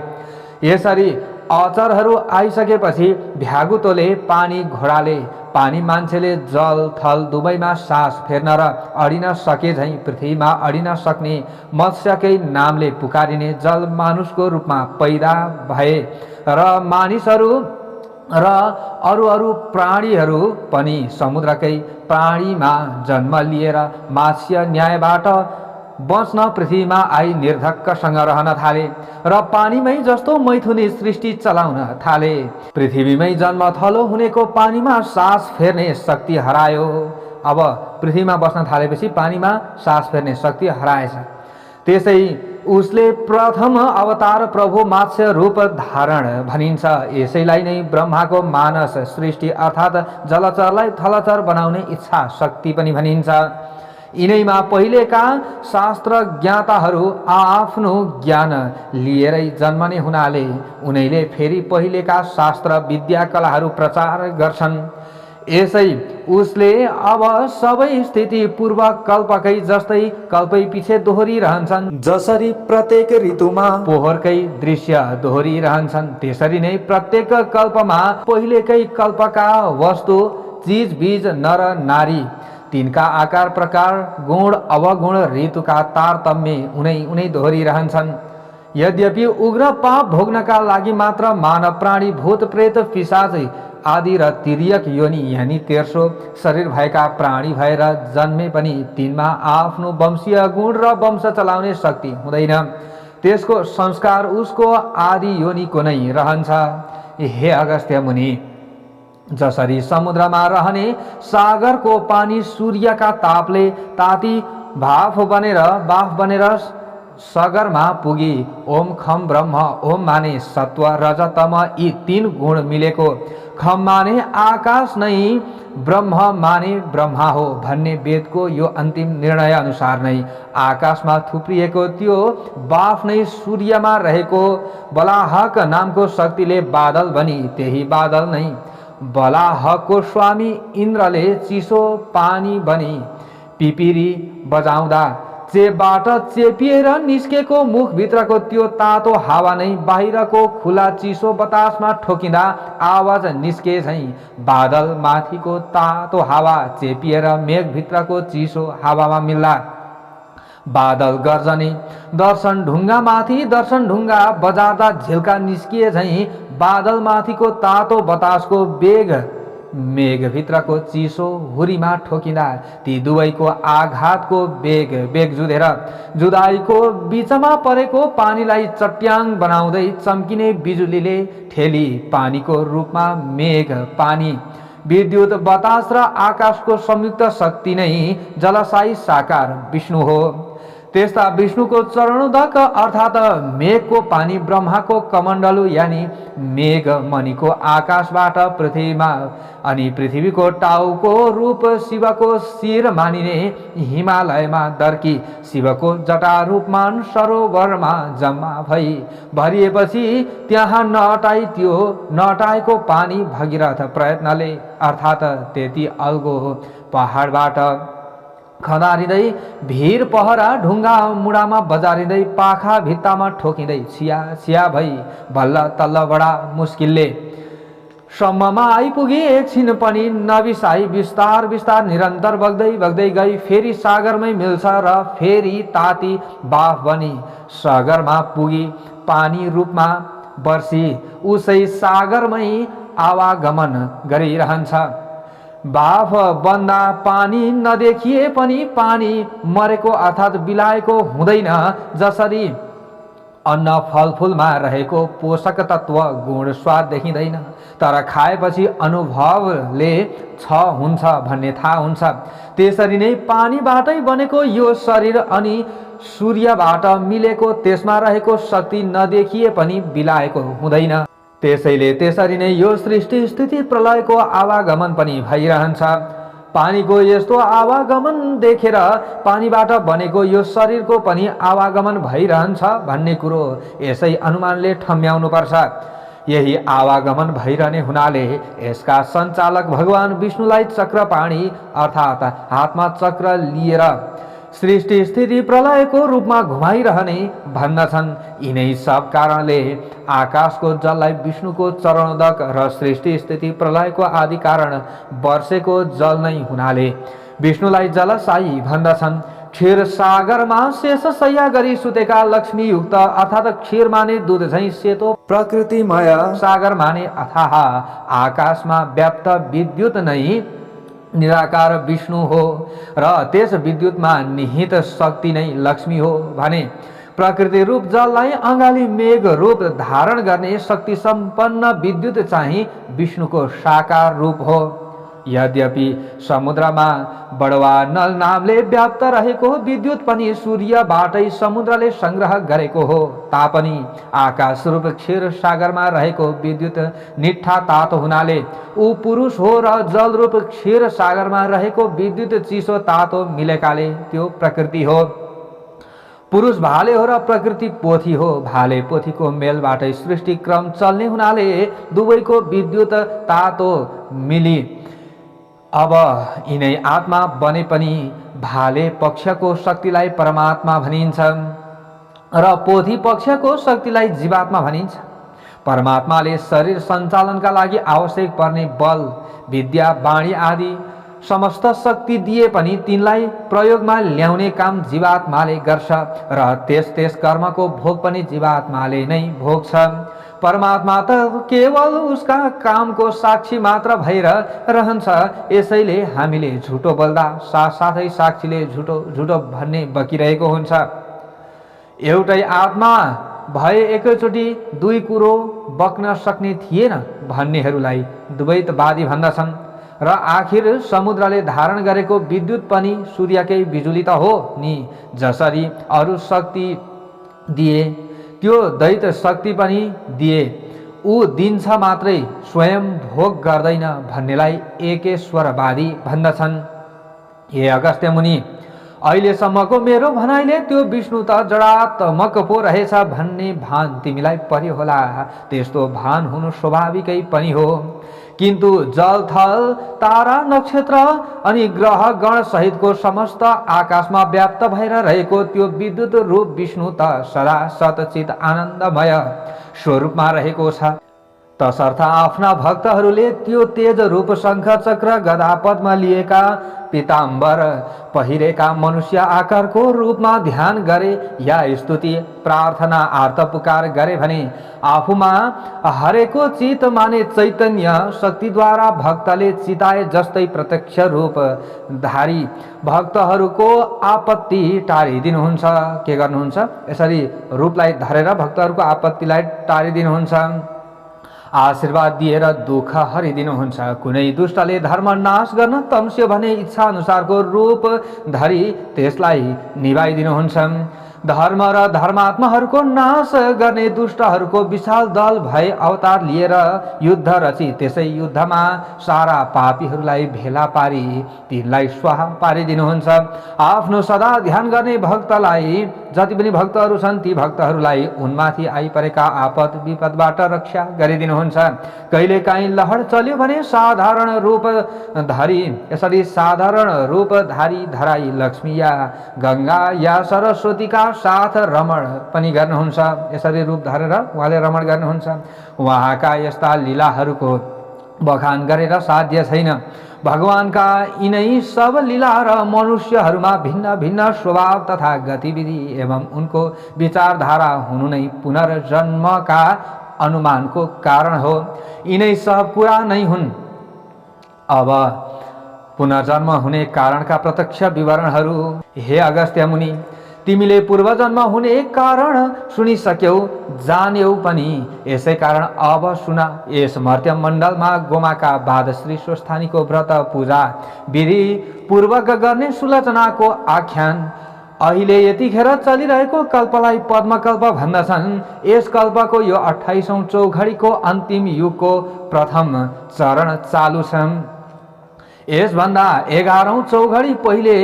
यसरी अचरहरू आइसकेपछि भ्यागुतोले पानी घोडाले पानी मान्छेले जल थल दुवैमा सास फेर्न र अडिन सके झैँ पृथ्वीमा अडिन सक्ने मत्स्यकै नामले पुकारिने जल मानुषको रूपमा पैदा भए र मानिसहरू र अरू प्राणीहरू पनि समुद्रकै प्राणीमा जन्म लिएर मात्स्य न्यायबाट बच्न पृथ्वीमा आई निर्धक्कसँग रहन थाले र पानीमै जस्तो मैथुनी सृष्टि चलाउन थाले। पृथ्वीमै जन्म थलो हुनेको पानीमा सास फेर्ने शक्ति हरायो। अब पृथ्वीमा बस्न थालेपछि पानीमा सास फेर्ने शक्ति हराएछ। त्यसै उसले प्रथम अवतार प्रभु मात्स्य रूप धारण भनिन्छ। यसैलाई नै ब्रह्माको मानस सृष्टि अर्थात् जलचरलाई थलचर बनाउने इच्छा शक्ति पनि भनिन्छ। यिनैमा पहिलेका शास्त्र ज्ञाताहरू आफ्नो ज्ञान लिएरै जन्मने हुनाले उनैले फेरि पहिलेका शास्त्र विद्या कलाहरू प्रचार गर्छन्। यसै उसले अब सबै स्थिति पूर्व कल्पकै जस्तै कल्पै पछि दोहोरिरहन्छन्। जसरी प्रत्येक ऋतुमा पोहोरकै दृश्य दोहोरिरहन्छन् त्यसरी नै प्रत्येक कल्पमा पहिलेकै कल्पका वस्तु चीज बीज नर नारी तिनका आकार प्रकार गुण अवगुण ऋतुका तारतम्य उनै दोहोरिरहन्छन्। यद्यपि उग्र पाप भोग्नका लागि मात्र मानव प्राणी भूत प्रेत पिशाच आदि र तिर्यक योनि यानि तेर्सो शरीर भएका प्राणी भएर जन्मे पनि तिनमा आफ्नो वंशीय गुण र वंश चलाउने शक्ति हुँदैन। त्यसको संस्कार उसको आदि योनिको नै रहन्छ। हे अगस्त्य मुनि, जसरी समुद्रमा रहने सागरको पानी सूर्यका तापले ताती बाफ बनेर सागरमा पुगी ओम खम ब्रह्म, ओम माने सत्व रज तम यी 3 गुण मिलेको, खम माने आकाश नै ब्रह्म माने ब्रह्मा हो भन्ने वेदको यो अन्तिम निर्णय अनुसार नै आकाशमा थुप्रिएको त्यो बाफ नै सूर्यमा रहेको बलाहक नामको शक्तिले बादल बनी त्यही बादल नै बलाहको स्वामी इन्द्रले चिसो पानी बनी पिपिरी बजाउँदा चेपबाट चेपिएर निस्केको मुखभित्रको त्यो तातो हावा नै बाहिरको खुला चिसो बतासमा ठोकिँदा आवाज निस्के झैँ बादल माथिको तातो हावा चेपिएर मेघभित्रको चिसो हावामा मिल्दा बादल गर्जने दर्शन ढुङ्गा माथि दर्शन ढुङ्गा बजार्दा झिल्का निस्किए झैँ बादल माथिको तातो बतासको बेग मेघभित्रको चिसो हुरीमा ठोकिँदा ती दुवैको आघातको बेग जुधेर जुदाईको बिचमा परेको पानीलाई चट्याङ बनाउँदै चम्किने बिजुलीले ठेली पानीको रूपमा मेघ पानी विद्युत बतास र आकाशको संयुक्त शक्ति नै जलशायी साकार विष्णु हो। त्यस्ता विष्णुको चरणोदक अर्थात् मेघको पानी ब्रह्माको कमण्डलु यानि मेघ मणिको आकाशबाट पृथ्वीमा अनि पृथ्वीको टाउको रूप शिवको शिर मानिने हिमालयमा दर्की शिवको जटा रूपमान सरोवरमा जम्मा भई भरिएपछि त्यहाँ नअटाई त्यो नअटाएको पानी भगीरथ प्रयत्नले अर्थात् त्यति अल्गो पहाडबाट खदारिँदै भिर पहरा ढुङ्गा मुडामा बजारिँदै पाखा भित्तामा ठोकिँदै छिया छिया भई बल्ल तल्ल बडा मुस्किलले सम्ममा आइपुगे। एकछिन पनि नबिसाई बिस्तार बिस्तार निरन्तर बग्दै बग्दै गई फेरि सागरमै मिल्छ र फेरि ताती बाफ बनी सागरमा पुगी पानी रूपमा वर्षी उसै सागरमै आवागमन गरिरहन्छ। बाफ बन्दा पानी नदेखिए पनि पानी मरेको अर्थात् बिलाएको हुँदैन। जसरी अन्न फलफुलमा रहेको पोषक तत्व गुण स्वाद देखिँदैन तर खाएपछि अनुभवले छ हुन्छ भन्ने थाहा हुन्छ, त्यसरी नै पानीबाटै बनेको यो शरीर अनि सूर्यबाट मिलेको त्यसमा रहेको शक्ति नदेखिए पनि बिलाएको हुँदैन। त्यसैले त्यसरी नै यो सृष्टि स्थिति प्रलयको आवागमन पनि भइरहन्छ। पानीको यस्तो आवागमन देखेर पानीबाट बनेको यो शरीरको पनि आवागमन भइरहन्छ भन्ने कुरो यसै अनुमानले ठम्ब्याउनुपर्छ। यही आवागमन भइरहने हुनाले यसका सञ्चालक भगवान विष्णुलाई चक्रपाणी अर्थात् हातमा चक्र लिएर सृष्टि स्थिति प्रलयको रूपमा घुमाइरहने भन्दछन्। यिनै सब कारणले आकाशको जललाई विष्णुको चरणोदक र सृष्टि स्थिति प्रलयको आदि कारण वर्षेको जल नै हुनाले विष्णुलाई जलशायी भन्दछन्। क्षीर सागरमा शेष शय्या गरी सुतेका लक्ष्मी युक्त अर्थात् क्षीर माने दूध झैं सेतो प्रकृतिमय सागर माने अथाह आकाशमा व्याप्त विद्युत नै निराकार विष्णु हो र त्यस विद्युतमा निहित शक्ति नै लक्ष्मी हो भने प्रकृति रूप जललाई अँगाली मेघ रूप धारण गर्ने शक्ति सम्पन्न विद्युत चाहिँ विष्णुको साकार रूप हो। यद्यपि समुद्रमा बडवा नल नामले व्याप्त रहेको विद्युत पनि सूर्यबाटै समुद्रले संग्रह गरेको हो तापनि आकाश रूप क्षीर सागरमा रहेको विद्युत निठा तातो हुनाले ऊ पुरुष हो र जल रूप क्षीर सागरमा रहेको विद्युत चिसो तातो मिलेकाले त्यो प्रकृति हो। पुरुष भाले हो र प्रकृति पोथी हो। भाले पोथीको मेलबाटै सृष्टि क्रम चल्ने हुनाले दुवैको विद्युत तातो मिली अब यिनै आत्मा बने पनि भाले पक्षको शक्तिलाई परमात्मा भनिन्छ र पोथी पक्षको शक्तिलाई जीवात्मा भनिन्छ। परमात्माले शरीर सञ्चालनका लागि आवश्यक पर्ने बल विद्या वाणी आदि समस्त शक्ति दिए पनि तिनलाई प्रयोगमा ल्याउने काम जीवात्माले गर्छ र त्यस कर्मको भोग पनि जीवात्माले नै भोग्छ। परमात्मा त केवल उसका कामको साक्षी मात्र भएर रहन्छ। यसैले हामीले झुटो बोल्दा साथसाथै साक्षीले झुटो झुटो भन्ने बकिरहेको हुन्छ। एउटै आत्मा भए एकैचोटि दुई कुरो बक्न सक्ने थिएन भन्नेहरूलाई द्वैतवादी भन्दछन् र आखिर समुद्रले धारण गरेको विद्युत पनि सूर्यकै बिजुली त हो नि। जसरी अरू शक्ति दिए त्यो दैत शक्ति पनि दिए, ऊ दिन्छ मात्रै स्वयं भोग गर्दैन भन्नेलाई एकेश्वरवादी भन्दछन्। हे अगस्त्य मुनि, अहिलेसम्मको मेरो भनाइले त्यो विष्णु त जडात्मक पो रहेछ भन्ने भान तिमीलाई पर्यो होला। त्यस्तो भान हुनु स्वाभाविकै पनि हो, किन्तु जल थल तारा नक्षत्र अनि ग्रह गण सहितको समस्त आकाशमा व्याप्त भएर रहेको त्यो विद्युत रूप विष्णु त सदा सतचित आनन्दमय स्वरूपमा रहेको छ। तसर्थ आफ्ना भक्तहरूले त्यो तेज रूप शङ्ख चक्र गदा पद्म लिएका पीताम्बर पहिरेका मनुष्य आकारको रूपमा ध्यान गरे या स्तुति प्रार्थना आर्त पुकार गरे भने आफूमा हरेको चित माने चैतन्य शक्तिद्वारा भक्तले चिताए जस्तै प्रत्यक्ष रूप धारी भक्तहरूको आपत्ति टारिदिनुहुन्छ। के गर्नुहुन्छ? यसरी रूपलाई धरेर भक्तहरूको आपत्तिलाई टारिदिनुहुन्छ, आशीर्वाद दिएर दुःख हरिदिनुहुन्छ। कुनै दुष्टले धर्म नाश गर्न तम्स्यो भने इच्छा अनुसारको रूप धरी त्यसलाई निभाइदिनुहुन्छ। धर्म र धर्मात्माहरूको नाश गर्ने दुष्टहरूको विशाल दल भए अवतार लिएर युद्ध रची त्यसै युद्धमा सारा पापीहरूलाई भेला पारी तिनलाई स्वाहा पारिदिनुहुन्छ। आफ्नो सदा ध्यान गर्ने भक्तलाई, जति पनि भक्तहरू छन् ती भक्तहरूलाई उनमाथि आइपरेका आपद विपदबाट रक्षा गरिदिनुहुन्छ। कहिलेकाहीँ लहर चल्यो भने साधारण रूप धरी, यसरी साधारण रूप धारी धराई लक्ष्मी या गंगा या सरस्वतीका साथ रमण पनि गर्नुहुन्छ। यसरी रूप धरेर उहाँले रमण गर्नुहुन्छ। उहाँका यस्ता लीलाहरूको बखान गरेर साध्य छैन। भगवानका यिनै सब लीला र मनुष्यहरूमा भिन्न भिन्न स्वभाव तथा गतिविधि एवं उनको विचारधारा हुनु नै पुनर्जन्मका अनुमानको कारण हो। यिनै सब कुरा नै हुन्। अब पुनर्जन्म हुने कारणका प्रत्यक्ष विवरणहरू। हे अगस्त्य मुनि, तिमीले पूर्वजन्म हुने कारण सुनिसक्यौ, जान्यौ पनि। यसै कारण अब सुना। यस मर्त्य मण्डलमा गोमाका बाद श्री स्वस्थानीको व्रत पूजा विधि पूर्वक गर्ने सुलोचनाको आख्यान। अहिले यतिखेर चलिरहेको कल्पलाई पद्मकल्प भन्दछन्। यस कल्पको यो 28औं चौघडीको अन्तिम युगको प्रथम चरण चालु छ। यसभन्दा 11औं चौघडी पहिले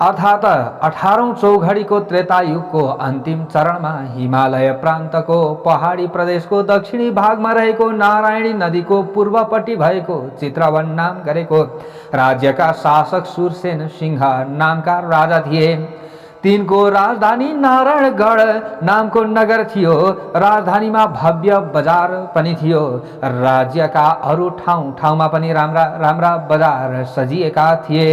अर्थात् 18औं चौघडीको त्रेतायुगको अन्तिम चरणमा हिमालय प्रान्तको पहाडी प्रदेशको दक्षिणी भागमा रहेको नारायणी नदीको पूर्वपट्टि भएको चित्रवन नाम गरेको राज्यका शासक सुरसेन सिंह नामका राजा थिए। तिनको राजधानी नारायणगढ नामको नगर थियो। राजधानीमा भव्य बजार पनि थियो। राज्यका अरू ठाउँ ठाउँमा पनि राम्रा राम्रा बजार सजिएका थिए।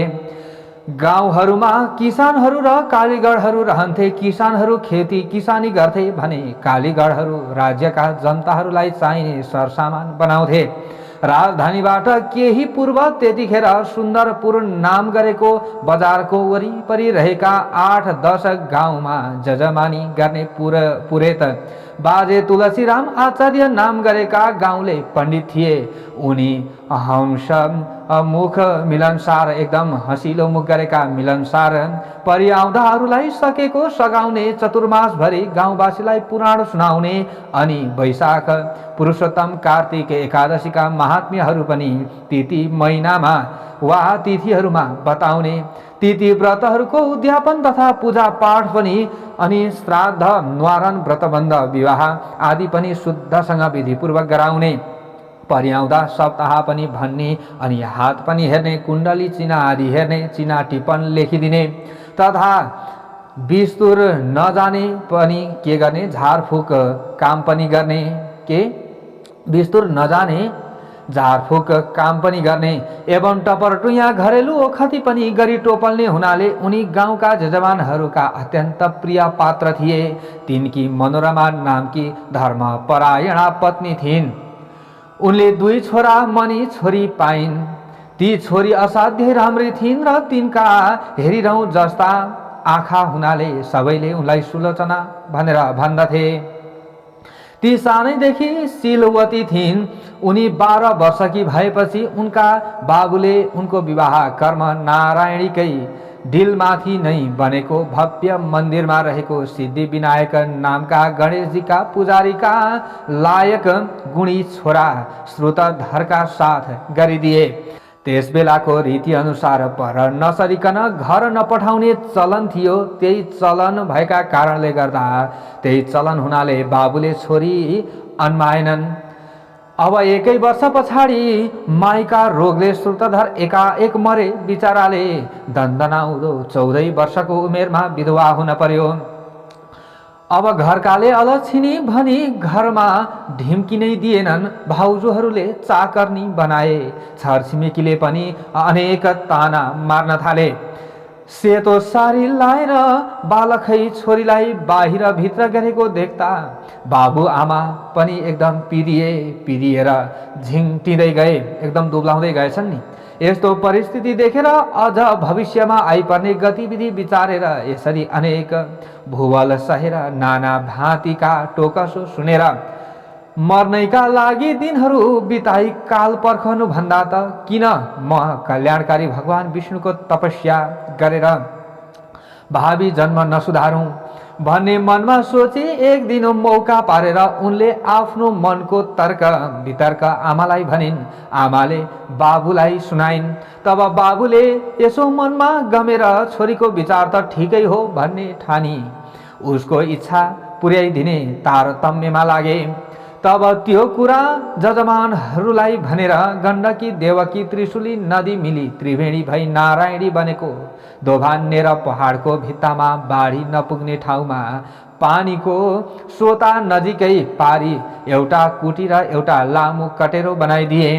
गाउँहरूमा किसानहरू र कालीगढहरू रहन्थे। किसानहरू खेती किसानी गर्थे भने कालीगढहरू राज्यका जनताहरूलाई चाहिने सरसामान बनाउँथे। राजधानीबाट केही पूर्व त्यतिखेर सुन्दरपुर नाम गरेको बजारको वरिपरि रहेका 8-10 गाउँमा जजमानी गर्ने पुरेत बाजे तुलसीराम आचार्य नाम गरेका गाउँले पण्डित थिए। उनी हंस मुख मिलनसार, एकदम हँसिलो मुख गरेका मिलनसार परिआउँदाहरूलाई सकेको सघाउने, चतुर्मासभरि गाउँवासीलाई पुराण सुनाउने अनि वैशाख पुरुषोत्तम कार्तिक एकादशीका महात्म्यहरू पनि ती महिनामा वा तिथिहरूमा बताउने, ती व्रतहरूको उद्यापन तथा पूजा पाठ पनि, अनि श्राद्ध न्वारन व्रतबन्ध विवाह आदि पनि शुद्धसँग विधिपूर्वक गराउने, परिआउँदा सप्ताह पनि भन्ने अनि हात पनि हेर्ने, कुण्डली चिना आदि हेर्ने, चिना टिप्पण लेखिदिने तथा बिस्तुर नजाने पनि के गर्ने, झारफुक काम पनि गर्ने, के बिस्तुर नजाने झारफुक काम पनि गर्ने एवं टपरटुया घरेलु ओखती पनि गरी टोपल्ने हुनाले उनी गाउँका जजमानहरूका अत्यन्त प्रिय पात्र थिए। तिनकी मनोरमा नामकी धर्मपरायणा पत्नी थिइन्। उनले 2 छोरा मनी छोरी पाइन्। ती छोरी असाध्यै राम्री थिइन् र तिनका हेरिरहँ जस्ता आँखा हुनाले सबैले उनलाई सुलोचना भनेर भन्दथे। ती सानैदेखि शीलवती थिइन्। उनी 12 वर्षकी भएपछि उनका बाबुले उनको विवाह कर्म नारायणीकै डिलमाथि नै बनेको भव्य मन्दिरमा रहेको सिद्धि विनायक नामका गणेशजीका पुजारीका लायक गुणी छोरा श्रुतधरका साथ गरिदिए। त्यस बेलाको रीति अनुसार पर नसरिकन घर नपठाउने चलन थियो। त्यही चलन भएका कारणले गर्दा, त्यही चलन हुनाले बाबुले छोरी अन्माएनन्। अब 1 वर्ष पछाडि माइका रोगले श्रुतधर एकाएक मरे। बिचराले दन्दनाउँदो 14 वर्षको उमेरमा विधवा हुन पर्यो। अब घरकाले अलक्षिनी भनी घरमा ढिम्की नै दिएनन्। भाउजूहरूले चाकर्नी बनाए। छरछिमेकीले पनि अनेक ताना मार्न थाले। सेतो सारी लाएर बालकै छोरीलाई बाहिर भित्र गरेको देख्दा बाबु आमा पनि एकदम पिरिएर झिङ्टिँदै गए, एकदम दुब्लाउँदै गएछन् नि। यस्तो परिस्थिति देखेर अझ भविष्यमा आइपर्ने गतिविधि विचारेर यसरी अनेक भुवल सहेर नाना भाँतीका टोकसो सुनेर मर्नैका लागि दिनहरू बिताई काल पर्खनु भन्दा त किन म कल्याणकारी भगवान विष्णुको तपस्या गरेर भावी जन्म नसुधारौं भन्ने मनमा सोची एक दिन मौका पारेर उनले आफ्नो मनको तर्क वितर्क आमालाई भनिन्। आमाले बाबुलाई सुनाइन्। तब बाबुले यसो मनमा गमेर छोरीको विचार त ठिकै हो भन्ने ठानी उसको इच्छा पुर्याइदिने तारतम्यमा लागे। तब त्यो कुरा जजमानहरूलाई भनेर गण्डकी देवकी त्रिशुली नदी मिली त्रिवेणी भई नारायणी बनेको दोभान र पहाडको भित्तामा बाढी नपुग्ने ठाउँमा पानीको सोता नजिकै पारी एउटा कुटी र एउटा लामो कटेरो बनाइदिए।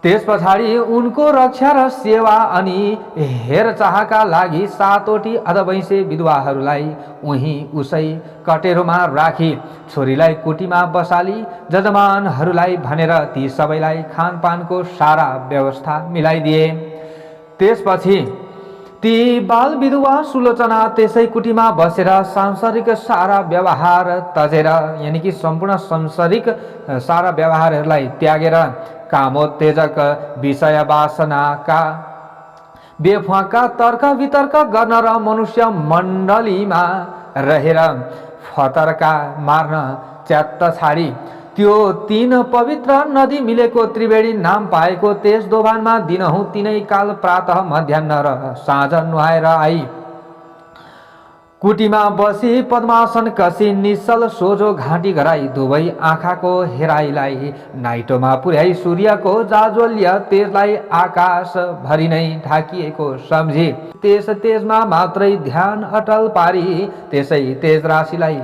त्यस पछाडि उनको रक्षा र सेवा अनि हेरचाहका लागि 7वटी अधवैंसे विधवाहरूलाई उही उसै कटेरोमा राखी छोरीलाई कुटीमा बसाली जजमानहरूलाई भनेर ती सबैलाई खानपानको सारा व्यवस्था मिलाइदिए। त्यसपछि ती बाल विधवा सुलोचना त्यसै कुटीमा बसेर सांसारिक सारा व्यवहार तजेर यानि कि सम्पूर्ण सांसारिक सारा व्यवहारहरूलाई त्यागेर कामोत्तेजक विषय वासनाका बेफाका तर्क वितर्क गर्न र मनुष्य मण्डलीमा रहेर फतर्का मार्न च्यात्त छाडी त्यो 3 पवित्र नदी मिलेको त्रिवेणी नाम पाएको त्यस दोभानमा दिनहुँ तीनै काल प्रातः मध्याह्न र साँझ नुहाएर आई कुटीमा बसी पद्मासन कसी निश्चल सोझो घाँटी गराई दुवै आँखाको हेराइलाई नाइटोमा पुर्याई सूर्यको जाज्वल्य तेजलाई आकाश भरि नै ढाकिएको सम्झी त्यस तेजमा मात्रै ध्यान अटल पारी त्यसै तेज राशिलाई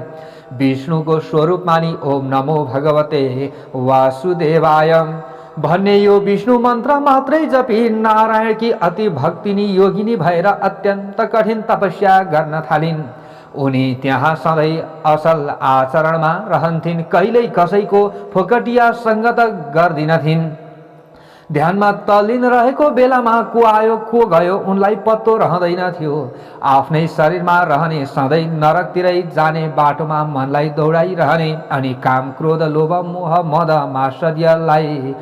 विष्णुको स्वरूप मानी ओम नमो भगवते वासुदेवाय भन्ने यो विष्णु मन्त्र मात्रै जपी नारायण की अति भक्तिनी योगिनी भएर अत्यन्त कठिन तपस्या गर्न थालिन्। उनी त्यहाँ सधैँ असल आचरणमा रहन्थिन्, कहिल्यै कसैको फोकटिया सङ्गत गर्दिनथिन्। ध्यानमा तल्लीन रहेको बेलामा को आयो को गयो उनलाई पत्तो रहँदैन थियो। आफ्नै शरीरमा रहने सधैँ नरकतिरै जाने बाटोमा मनलाई दौडाइरहने अनि काम क्रोध लोभ मोह मद मात्सर्यलाई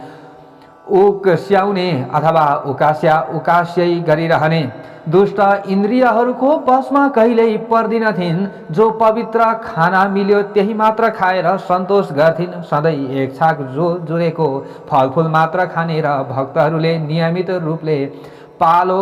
उक्स्याउने अथवा उकास्यै गरिरहने दुष्ट इन्द्रियहरूको बसमा कहिल्यै पर्दिनथिन्। जो पवित्र खाना मिल्यो त्यही मात्र खाएर सन्तोष गर्थिन्। सधैँ एक छाक जुरेको फलफुल मात्र खाने र भक्तहरूले नियमित रूपले पालो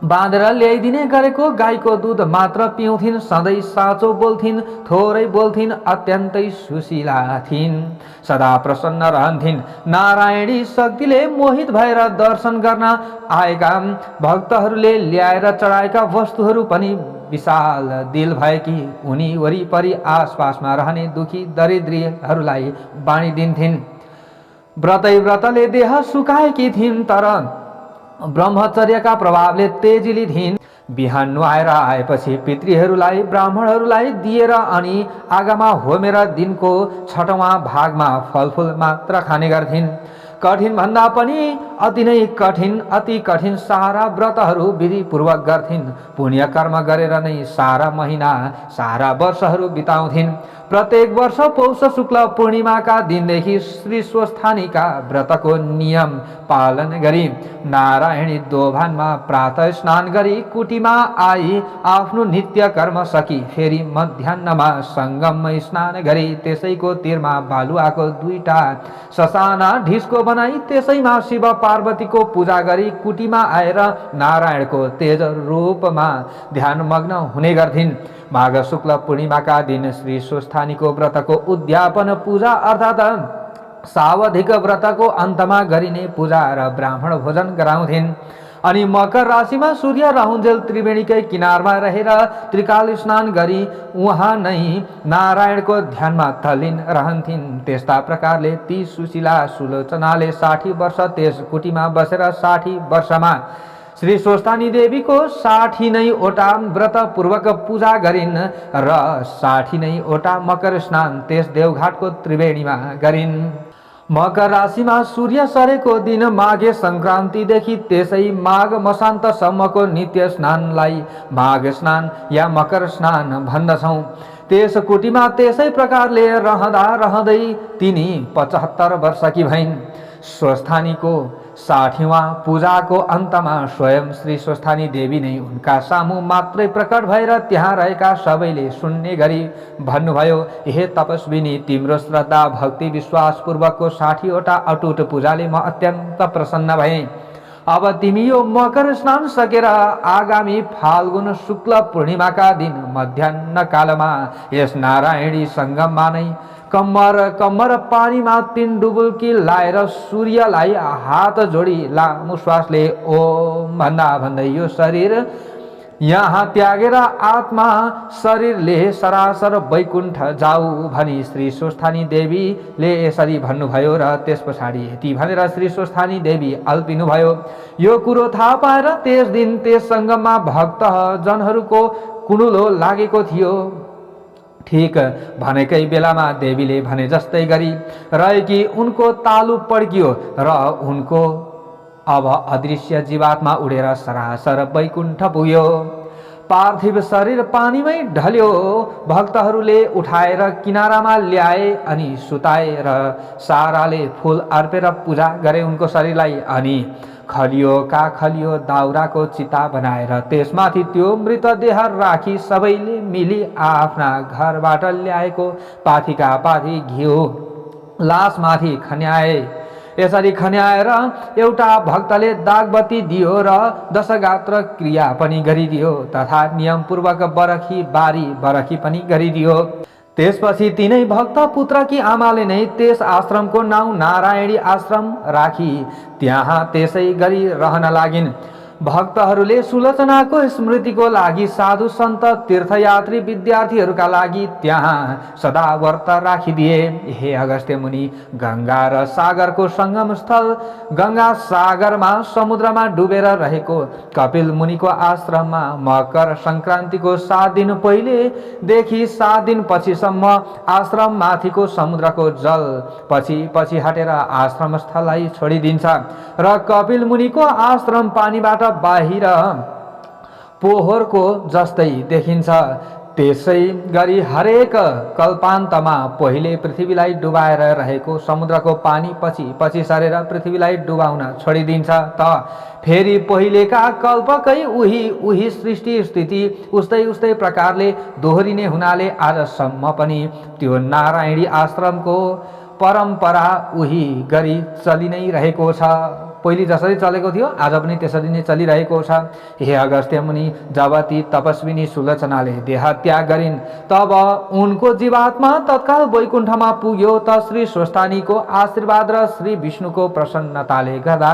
बाँधेर ल्याइदिने गरेको गाईको दुध मात्र पिउँथिन्। सधैँ साँचो बोल्थिन्, थोरै बोल्थिन्, अत्यन्तै सुशीला थिइन्, सदा प्रसन्न रहन्थिन्। नारायणी शक्तिले मोहित भएर दर्शन गर्न आएका भक्तहरूले ल्याएर चढाएका वस्तुहरू पनि विशाल दिल भएकी उनी वरिपरि आसपासमा रहने दुखी दरिद्रीहरूलाई बाँडिदिन्थिन्। व्रतले देह सुकाएकी थिइन् तर ब्रह्मचर्यका प्रभावले तेजिली थिइन्। बिहान नुहाएर आएपछि पितृहरूलाई ब्राह्मणहरूलाई दिएर अनि आगामा होमेर दिनको 6वाँ भागमा फलफुल मात्र खाने गर्थिन्। कठिन भन्दा पनि अति नै कठिन अति कठिन सारा व्रतहरू विधिपूर्वक गर्थिन्। पुण्य कर्म गरेर नै सारा महिना सारा वर्षहरू बिताउँथिन्। प्रत्येक वर्ष पौष शुक्ल पूर्णिमाका दिनदेखि श्री स्वस्थानीका व्रतको नियम पालन गरी नारायणी दोभानमा प्रातः स्नान गरी कुटीमा आई आफ्नो नित्य कर्म सकी फेरि मध्याह्नमा सङ्गममा स्नान गरी त्यसैको तीरमा बालुवाको 2टा ससाना ढिस्को बनाई त्यसैमा शिव पार्वतीको पूजा गरी कुटीमा आएर नारायणको तेज रूपमा ध्यानमग्न हुने गर्थिन्। माघ शुक्ल पूर्णिमाका दिन श्री स्वस्थानीको व्रतको उद्यापन पूजा अर्थात् सावधिक व्रतको अन्तमा गरिने पूजा र ब्राह्मण भोजन गराउँथिन्। अनि मकर राशिमा सूर्य रहुन्जेल त्रिवेणीकै किनारमा रहेर त्रिकाल स्नान गरी उहाँ नै नारायणको ध्यानमा तल्लीन रहन्थिन्। त्यस्ता प्रकारले ती सुशीला सुलोचनाले 60 वर्ष त्यस कुटीमा बसेर 60 वर्षमा श्री स्वस्थानी देवीको 60 नैवटा व्रतपूर्वक पूजा गरिन् र 60 नैवटा मकर स्नान त्यस देवघाटको त्रिवेणीमा गरिन्। मकर राशिमा सूर्य सरेको दिन माघे संक्रान्तिदेखि त्यसै माघ मसान्तसम्मको नित्य स्नानलाई माघ स्नान या मकर स्नान भन्दछौँ। त्यस कुटीमा त्यसै प्रकारले रहँदा रहँदै तिनी 75 वर्षकी भइन्। स्वस्थानीको 60वां पूजाको अन्तमा स्वयं श्री स्वस्थानी देवी नै उनका सामु मात्रै प्रकट भएर त्यहाँ रहेका सबैले सुन्ने गरी भन्नुभयो, हे तपस्विनी, तिम्रो श्रद्धा भक्ति विश्वास पूर्वकको 60 वटा अटुट पूजाले म अत्यन्त प्रसन्न भएँ। अब तिमी यो मकर स्नान सकेर आगामी फाल्गुन शुक्ल पूर्णिमाका दिन मध्याह्न कालमा यस नारायणी सङ्गममा नै कम्मर पानीमा 3 डुबुल्की लाएर सूर्यलाई हात जोडी लामो श्वासले ओम भन्दा भन्दै यो शरीर यहाँ त्यागेर आत्मा शरीरले सरासर वैकुण्ठ जाऊ भनी श्री स्वस्थानी देवीले यसरी भन्नुभयो र त्यस पछाडि यति भनेर श्री स्वस्थानी देवी अल्पिनुभयो। यो कुरो थाहा पाएर त्यस दिन त्यस सङ्गममा भक्त जनहरूको कुण्डलो लागेको थियो। ठीक भनेकै बेलामा देवीले भने जस्तै गरी रहेकी उनको तालु पड्कियो र उनको अब अदृश्य जीवात्मा उडेर सरासर वैकुण्ठ पुग्यो। पार्थिव शरीर पानीमै ढल्यो। भक्तहरूले उठाएर किनारामा ल्याए अनि सुताए र साराले फूल अर्पेर पूजा गरे उनको शरीरलाई। अनि खलियो दाउराको चिता बनाएर त्यसमाथि त्यो मृतदेह राखी सबैले मिली आफ्ना घरबाट ल्याएको पाथीका पाथी घिउ लासमाथि खन्याए। यसरी खन्याएर एउटा भक्तले दागबत्ती दियो र दशगात्र क्रिया पनि गरिदियो तथा नियमपूर्वक बरखी पनि गरिदियो। त्यसपछि तिनै भक्त पुत्रकी आमाले नै त्यस आश्रमको नाउँ नारायणी आश्रम राखी त्यहाँ त्यसै गरी रहन लागिन्। भक्तहरूले सुलोचनाको स्मृतिको लागि साधु सन्त तीर्थयात्री विद्यार्थीहरूका लागि त्यहाँ सदा व्रत राखिदिए। हे अगस्त्य मुनि, गंगा र सागरको संगम स्थल गंगा सागरमा समुद्रमा डुबेर रहेको कपिल मुनिको आश्रममा मकर संक्रान्तिको 7 दिन पहिलेदेखि 7 दिन पछिसम्म आश्रम माथिको समुद्रको जल पछि हटेर आश्रम स्थललाई छोडिदिन्छ र कपिल मुनिको आश्रम पानीबाट बाहिर पोहोरको जस्तै देखिन्छ। त्यसै गरी हरेक कल्पान्तमा पहिले पृथ्वीलाई डुबाएर रहेको समुद्रको पानी पछि सरेर पृथ्वीलाई डुबाउन छोडिदिन्छ त फेरि पहिलेका कल्पकै उही सृष्टि स्थिति उस्तै प्रकारले दोहोरिने हुनाले आजसम्म पनि त्यो नारायणी आश्रमको परम्परा उही गरी चलि नै रहेको छ। पहिले जसरी चलेको थियो आज पनि त्यसरी नै चलिरहेको छ। हे अगस्त्य मुनि, जब ती तपस्विनी सुलोचनाले देह त्याग गरिन् तब उनको जीवात्मा तत्काल वैकुण्ठमा पुग्यो त श्री स्वस्थानीको आशीर्वाद र श्री विष्णुको प्रसन्नताले गर्दा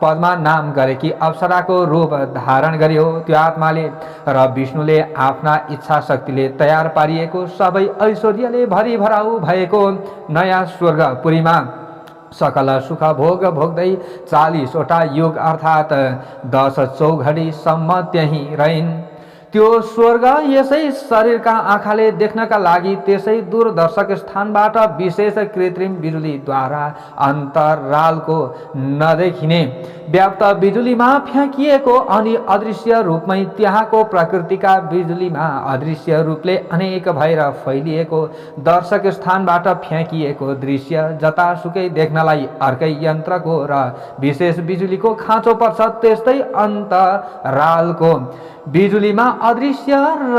पद्मा नाम गरेकी अप्सराको रूप धारण गर्यो। त्यो आत्माले र विष्णुले आफ्ना इच्छा शक्तिले तयार पारिएको सबै ऐश्वर्यले भरिभराउ भएको नयाँ स्वर्गपुरीमा सकल सुख भोग भोग्दै 40 वटा युग अर्थात् 10 चौघडीसम्म त्यही रहिन्। त्यो स्वर्ग यसै शरीरका आँखाले देख्नका लागि त्यसै दूरदर्शक स्थानबाट विशेष कृत्रिम बिजुलीद्वारा अन्तरालको नदेखिने व्याप्त बिजुलीमा फ्याँकिएको अनि अदृश्य रूपमै त्यहाँको प्रकृतिका बिजुलीमा अदृश्य रूपले अनेक भएर फैलिएको दर्शक स्थानबाट फ्याँकिएको दृश्य जतासुकै देख्नलाई अर्कै यन्त्रको र विशेष बिजुलीको खाँचो पर्छ। त्यस्तै अन्तरालको बिजुलीमा अदृश्य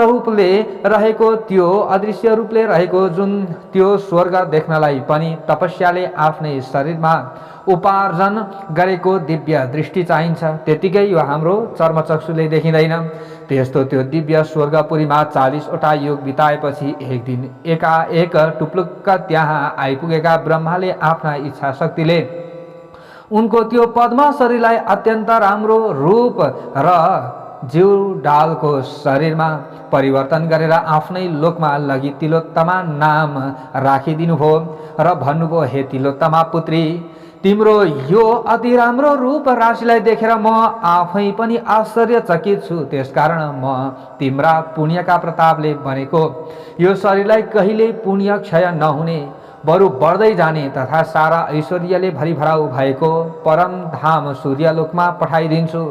रूपले रहेको जुन त्यो स्वर्ग देख्नलाई पनि तपस्याले आफ्नै शरीरमा उपार्जन गरेको दिव्य दृष्टि चाहिन्छ। त्यतिकै यो हाम्रो चर्मचक्षुले देखिँदैन। त्यस्तो त्यो दिव्य स्वर्गपुरीमा 40 वटा युग बिताएपछि एक दिन एकाएक टुप्लुक्क त्यहाँ आइपुगेका ब्रह्माले आफ्ना इच्छा शक्तिले उनको त्यो पद्मा शरीरलाई अत्यन्त राम्रो रूप र जिउ डालको शरीरमा परिवर्तन गरेर आफ्नै लोकमा लगी तिलोत्तमा नाम राखिदिनुभयो र भन्नुभयो, हे तिलोत्तमा पुत्री, तिम्रो यो अति राम्रो रूप राशिलाई देखेर म आफै पनि आश्चर्यचकित छु। त्यसकारण म तिम्रा पुण्यका प्रतापले बनेको यो शरीरलाई कहिल्यै पुण्य क्षय नहुने, बरु बढ्दै जाने तथा सारा ऐश्वर्यले भरिभराउ भएको परम धाम सूर्यलोकमा पठाइदिन्छु,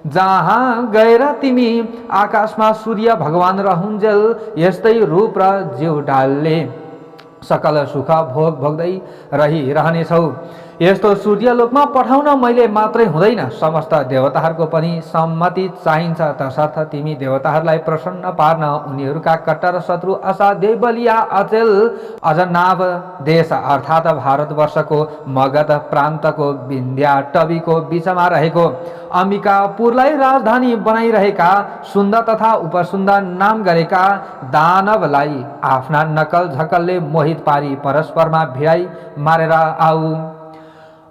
जहाँ गएर तिमी आकाशमा सूर्य भगवान रहुन्जेल यस्तै रूप र जिउ डालले सकल सुख भोग भोग्दै रहिरहनेछौ। यस्तो सूर्यलोकमा पठाउन मैले मात्रै हुँदैन, समस्त देवताहरूको पनि सम्मति चाहिन्छ। तसर्थ तिमी देवताहरूलाई प्रसन्न पार्न उनीहरूका कट्टर शत्रु असाध्यै बलिया अचेल अजनाभ देश अर्थात् भारतवर्षको मगध प्रान्तको विन्ध्याटवीको बिचमा रहेको अम्बिकापुरलाई राजधानी बनाइरहेका सुन्द तथा उपसुन्द नाम गरेका दानवलाई आफ्ना नकल झकलले मोहित पारी परस्परमा भिडाई मारेर आऊ।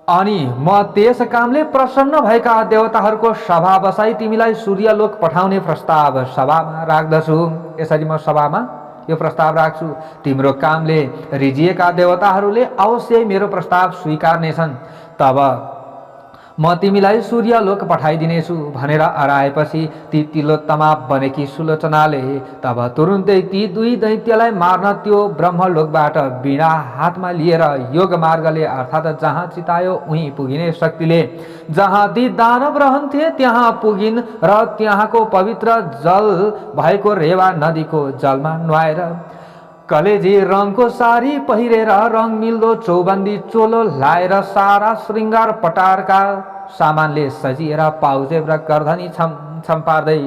अनि म त्यस कामले प्रसन्न भएका देवताहरूको सभा बसाई तिमीलाई सूर्यलोक पठाउने प्रस्ताव सभामा राख्दछु। यसरी म सभामा यो प्रस्ताव राख्छु। तिम्रो कामले रिझिएका देवताहरूले अवश्य मेरो प्रस्ताव स्वीकार्नेछन्। तब म तिमीलाई सूर्यलोक पठाइदिनेछु भनेर अराएपछि ती तिलोत्तमा बनेकी सुलोचनाले तब तुरुन्तै ती दुई दैत्यलाई मार्न त्यो ब्रह्मलोकबाट वीणा हातमा लिएर योग मार्गले अर्थात् जहाँ चितायो उहीँ पुगिने शक्तिले जहाँ ती दानव रहन्थे त्यहाँ पुगिन् र त्यहाँको पवित्र जल भएको रेवा नदीको जलमा नुहाएर कलेजी रङको सारी पहिरेर रङ मिल्दो चौबन्दी चोलो लाएर सारा श्रृङ्गार पटारका सामानले सजिएर पाउजेब र गर्धनी छम पार्दै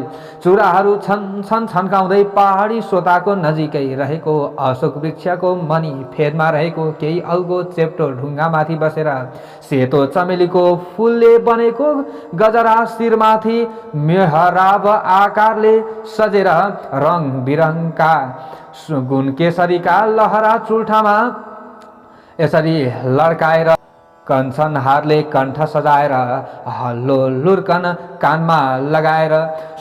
चुराहरू छन छन्काउँदै पहाडी सोताको नजिकै रहेको अशोक वृक्षको मनी फेदमा रहेको केही अल्गो चेप्टो ढुङ्गामाथि बसेर सेतो चमेलीको फुलले बनेको गजरा शिरमाथि मेहराब आकारले सजेर रङ बिरङका गुणकेसरीका लहरा चुल्ठामा यसरी लड्काएर कञ्चनहारले कण्ठ सजाएर हल्लो लुर्कन कानमा लगाएर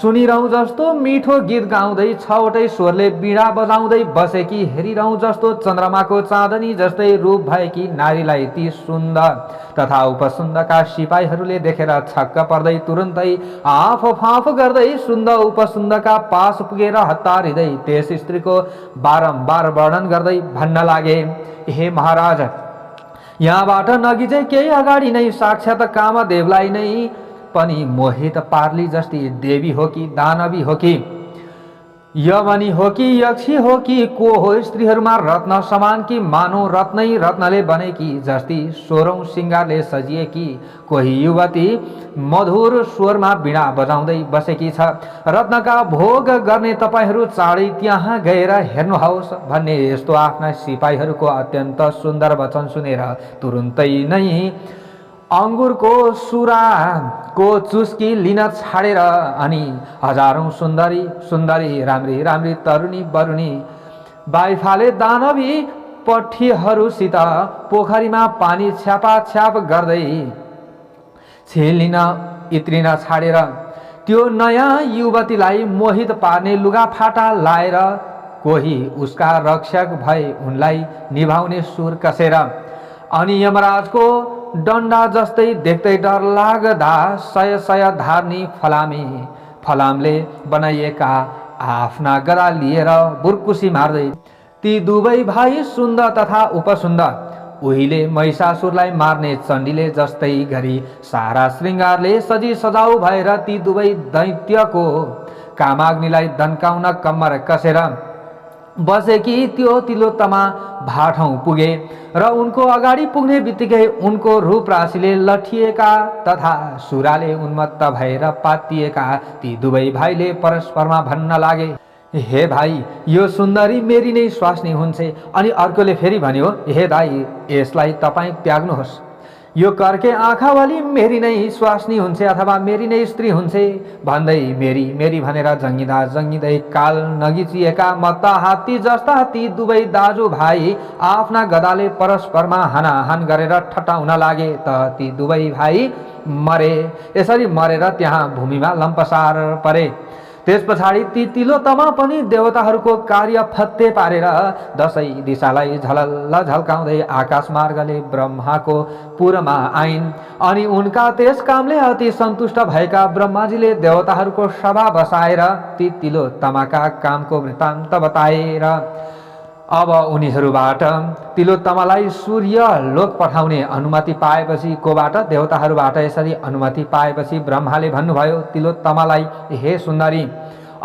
सुनिरहँ जस्तो मिठो गीत गाउँदै छवटै स्वरले बीडा बजाउँदै बसेकी हेरिरहँ जस्तो चन्द्रमाको चाँदनी जस्तै रूप भएकी नारीलाई ती सुन्दर तथा उपसुन्दका सिपाहीहरूले देखेर छक्क पर्दै तुरुन्तै आफ फाफ गर्दै सुन्द उपसुन्दका पास पुगेर हतारिँदै त्यस स्त्रीको बारम्बार वर्णन गर्दै भन्न लागे, हे महाराज, यहाँबाट नगी चाहिँ केही अगाडि नै साक्षात कामदेवलाई नै पनि मोहित पार्ली जस्ती देवी हो कि दानवी हो कि यमनी हो कि यक्षी हो कि को हो स्त्रीहरूमा रत्न समान कि मानो रत्नै रत्नले बनेकी जस्ती 16औं सिंगारले सजिएकी कोही युवती मधुर स्वरमा बीणा बजाउँदै बसेकी छ। रत्नका भोग गर्ने तपाईहरू चाँडै त्यहाँ गएर हेर्नुहोस् भन्ने यस्तो आफ्ना सिपाहीहरूको अत्यन्त सुन्दर वचन सुनेर तुरुन्तै नै अङ्गुरको सुराको चुस्की लिन छाडेर अनि हजारौं सुन्दरी राम्री राम्री तरुणी बरुणी बाइफाले दानवी पठीहरूसित पोखरीमा पानी छ्यापाछ्याप गर्दै छेलिन इत्रिन छाडेर त्यो नयाँ युवतीलाई मोहित पार्ने लुगाफाटा लाएर कोही उसका रक्षक भए उनलाई निभाउने सुर कसेर अनि यमराजको डन्डा जस्तै देख्दै डर लाग्दा सय धार्नी फलामले बनाइएका आफ्ना गदा लिएर बुर्कुसी मार्दै ती दुवै भाइ सुन्द तथा उपसुन्द उहिले महिषासुरलाई मार्ने चण्डीले जस्तै गरी सारा श्रृङ्गारले सजी सजाउ भएर ती दुवै दैत्यको कामाग्निलाई दन्काउन कम्मर कसेर बसेकी त्यो तिलोत्तमा भाठौँ पुगे र उनको अगाडि पुग्ने बित्तिकै उनको रूप राशिले लठिएका तथा सुराले उन्मत्त भएर पातिएका ती दुवै भाइले परस्परमा भन्न लागे, हे भाइ, यो सुन्दरी मेरी नै स्वास्नी हुन्छ। अनि अर्कोले फेरि भन्यो, हे दाइ, यसलाई तपाईँ त्याग्नुहोस्, यो करके आँखावाली मेरी नै स्वास्नी हुन्छ अथवा मेरी नै स्त्री हुन्छ भन्दै मेरी मेरी भनेर जङ्गिँदा जङ्गिँदै काल नगिचिएका मत्ता हात्ती जस्ता ती दुवै दाजुभाइ आफ्ना गदाले परस्परमा हानाहान गरेर ठट्टाउन लागे त ती दुवै भाइ मरे। यसरी मरेर त्यहाँ भूमिमा लम्पसार परे। त्यस पछाडि ती तिलोत्तमा पनि देवताहरूको कार्य फत्ते पारेर दसैँ दिशालाई झलल्ल झल्काउँदै आकाश मार्गले ब्रह्माको पुरमा आइन्। अनि उनका त्यस कामले अति सन्तुष्ट भएका ब्रह्माजीले देवताहरूको सभा बसाएर ती तिलोत्तमाका कामको वृत्तान्त बताएर अब उनीहरूबाट तिलोत्तमालाई सूर्य लोक पठाउने अनुमति पाएपछि कोबाट देवताहरूबाट यसरी अनुमति पाएपछि ब्रह्माले भन्नुभयो तिलोत्तमालाई, हे सुन्दरी,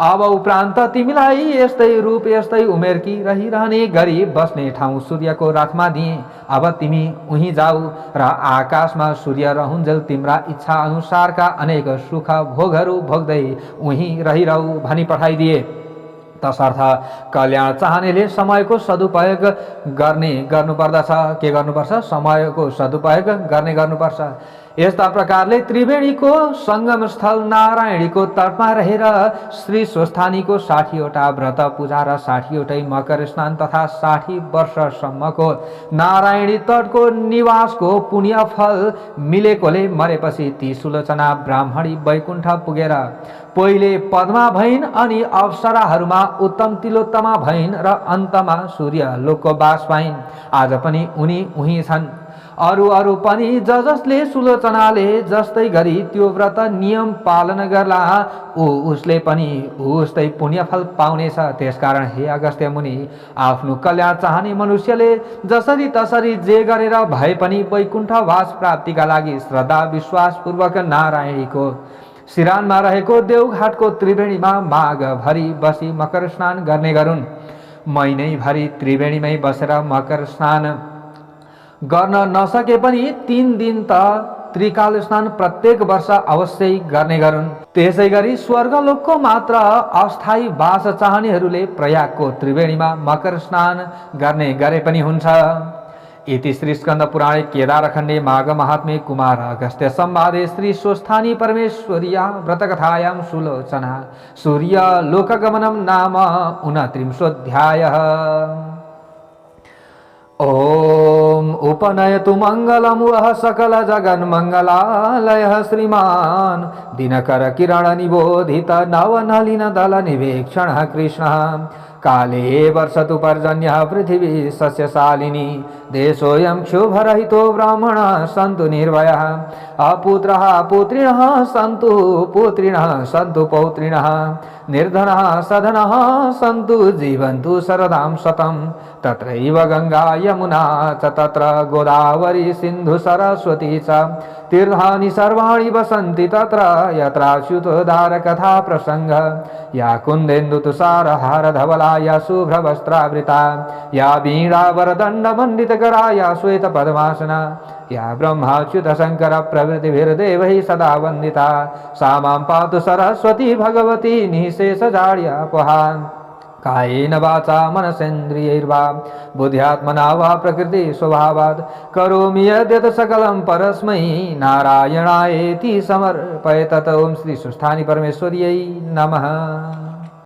अब उपरान्त तिमीलाई यस्तै रूप यस्तै उमेरकी रहिरहने गरी बस्ने ठाउँ सूर्यको रथमा दिए। अब तिमी उहीँ जाऊ र आकाशमा सूर्य रहुन्जेल तिम्रा इच्छा अनुसारका अनेक सुख भोगहरू भोग्दै उहीँ रहिरहु भनी पठाइदिए। तसर्थ कल्याण चाहनेले समयको सदुपयोग गर्नुपर्दछ। के गर्नुपर्छ? समयको सदुपयोग गर्नुपर्छ। यस्ता प्रकारले त्रिवेणीको सङ्गम स्थल नारायणीको तटमा रहेर श्री स्वस्थानीको 60वटा व्रत पूजा र 60वटै मकर स्नान तथा 60 वर्षसम्मको नारायणी तटको निवासको पुण्य फल मिलेकोले मरेपछि ती सुलोचना ब्राह्मणी वैकुण्ठ पुगेर पहिले पद्मा भइन् अनि अप्सराहरूमा उत्तम तिलोत्तमा भइन् र अन्तमा सूर्य लोकको बास पाइन्। आज पनि उनी उही छन्। अरू पनि जसले सुलोचनाले जस्तै गरी त्यो व्रत नियम पालन गर्ला उसले पनि उस्तै पुण्यफल पाउनेछ। त्यसकारण हे अगस्त्य मुनि, आफ्नो कल्याण चाहने मनुष्यले जसरी तसरी जे गरेर भए पनि वैकुण्ठवास प्राप्तिका लागि श्रद्धा विश्वासपूर्वक नारायणीको सिरानमा रहेको देवघाटको त्रिवेणीमा माघभरि बसी मकर स्नान गर्ने गरून्। महिनैभरि त्रिवेणीमै बसेर मकर स्नान गर्न नसके पनि 3 दिन त त्रिकाल स्नान प्रत्येक वर्ष अवश्य गर्ने गरून्। त्यसै गरी स्वर्गलोकको मात्र अस्थायी वास चाहनेहरूले प्रयागको त्रिवेणीमा मकर स्नान गर्ने गरे पनि हुन्छ। इति श्री स्कंद पुराणे केदारखण्डे माघ महात्म्ये कुमार अगस्त्य संवादे श्री स्वस्थानी परमेश्वर्या व्रतकथायां सुलोचना सूर्य लोकगमनम नाम 29 ओम उपनयतु मंगलम वह सकल जगन मंगलालय श्रीमान दिनकर किरण निबोधित नवनलिन दल निवेक्षण कृष्ण काले वर्षतु पर्जन्यः पृथिवी सस्यशालिनी देशोऽयं क्षोभरहितो ब्राह्मणाः सन्तु निर्भयाः अपुत्रः पुत्रिणः सन्तु पुत्रिणः सन्तु पौत्रिणः निर्धनः सधनः सन्तु जीवन्तु शरदां शतं तत्रैव गंगा यमुना च तत्र गोदावरी सिन्धु सरस्वती च तीर्थानि सर्वाणि वसन्ति तत्र यत्राच्युतोद्धार कथा प्रसंग या कुन्देन्दु तुषारहार धवला या शुभ्रवस्त्रावृता या वीणा वरदण्ड मंडितकरा या श्वेत पद्मासना या ब्रह्माच्युत शंकर प्रभृतिभिर्देवैः सदा वन्दिता सा मां पातु सरस्वती भगवती निःशेषजाड्यापहा कायेन वाचा मनसेन्द्रियैर्वा बुद्ध्यात्मना वा प्रकृति स्वभावात् करोमि यद्यत् सकलं परस्मै नारायणायेति समर्पये। तत् ओं श्री स्वस्थानी परमेश्वर्यै नमः।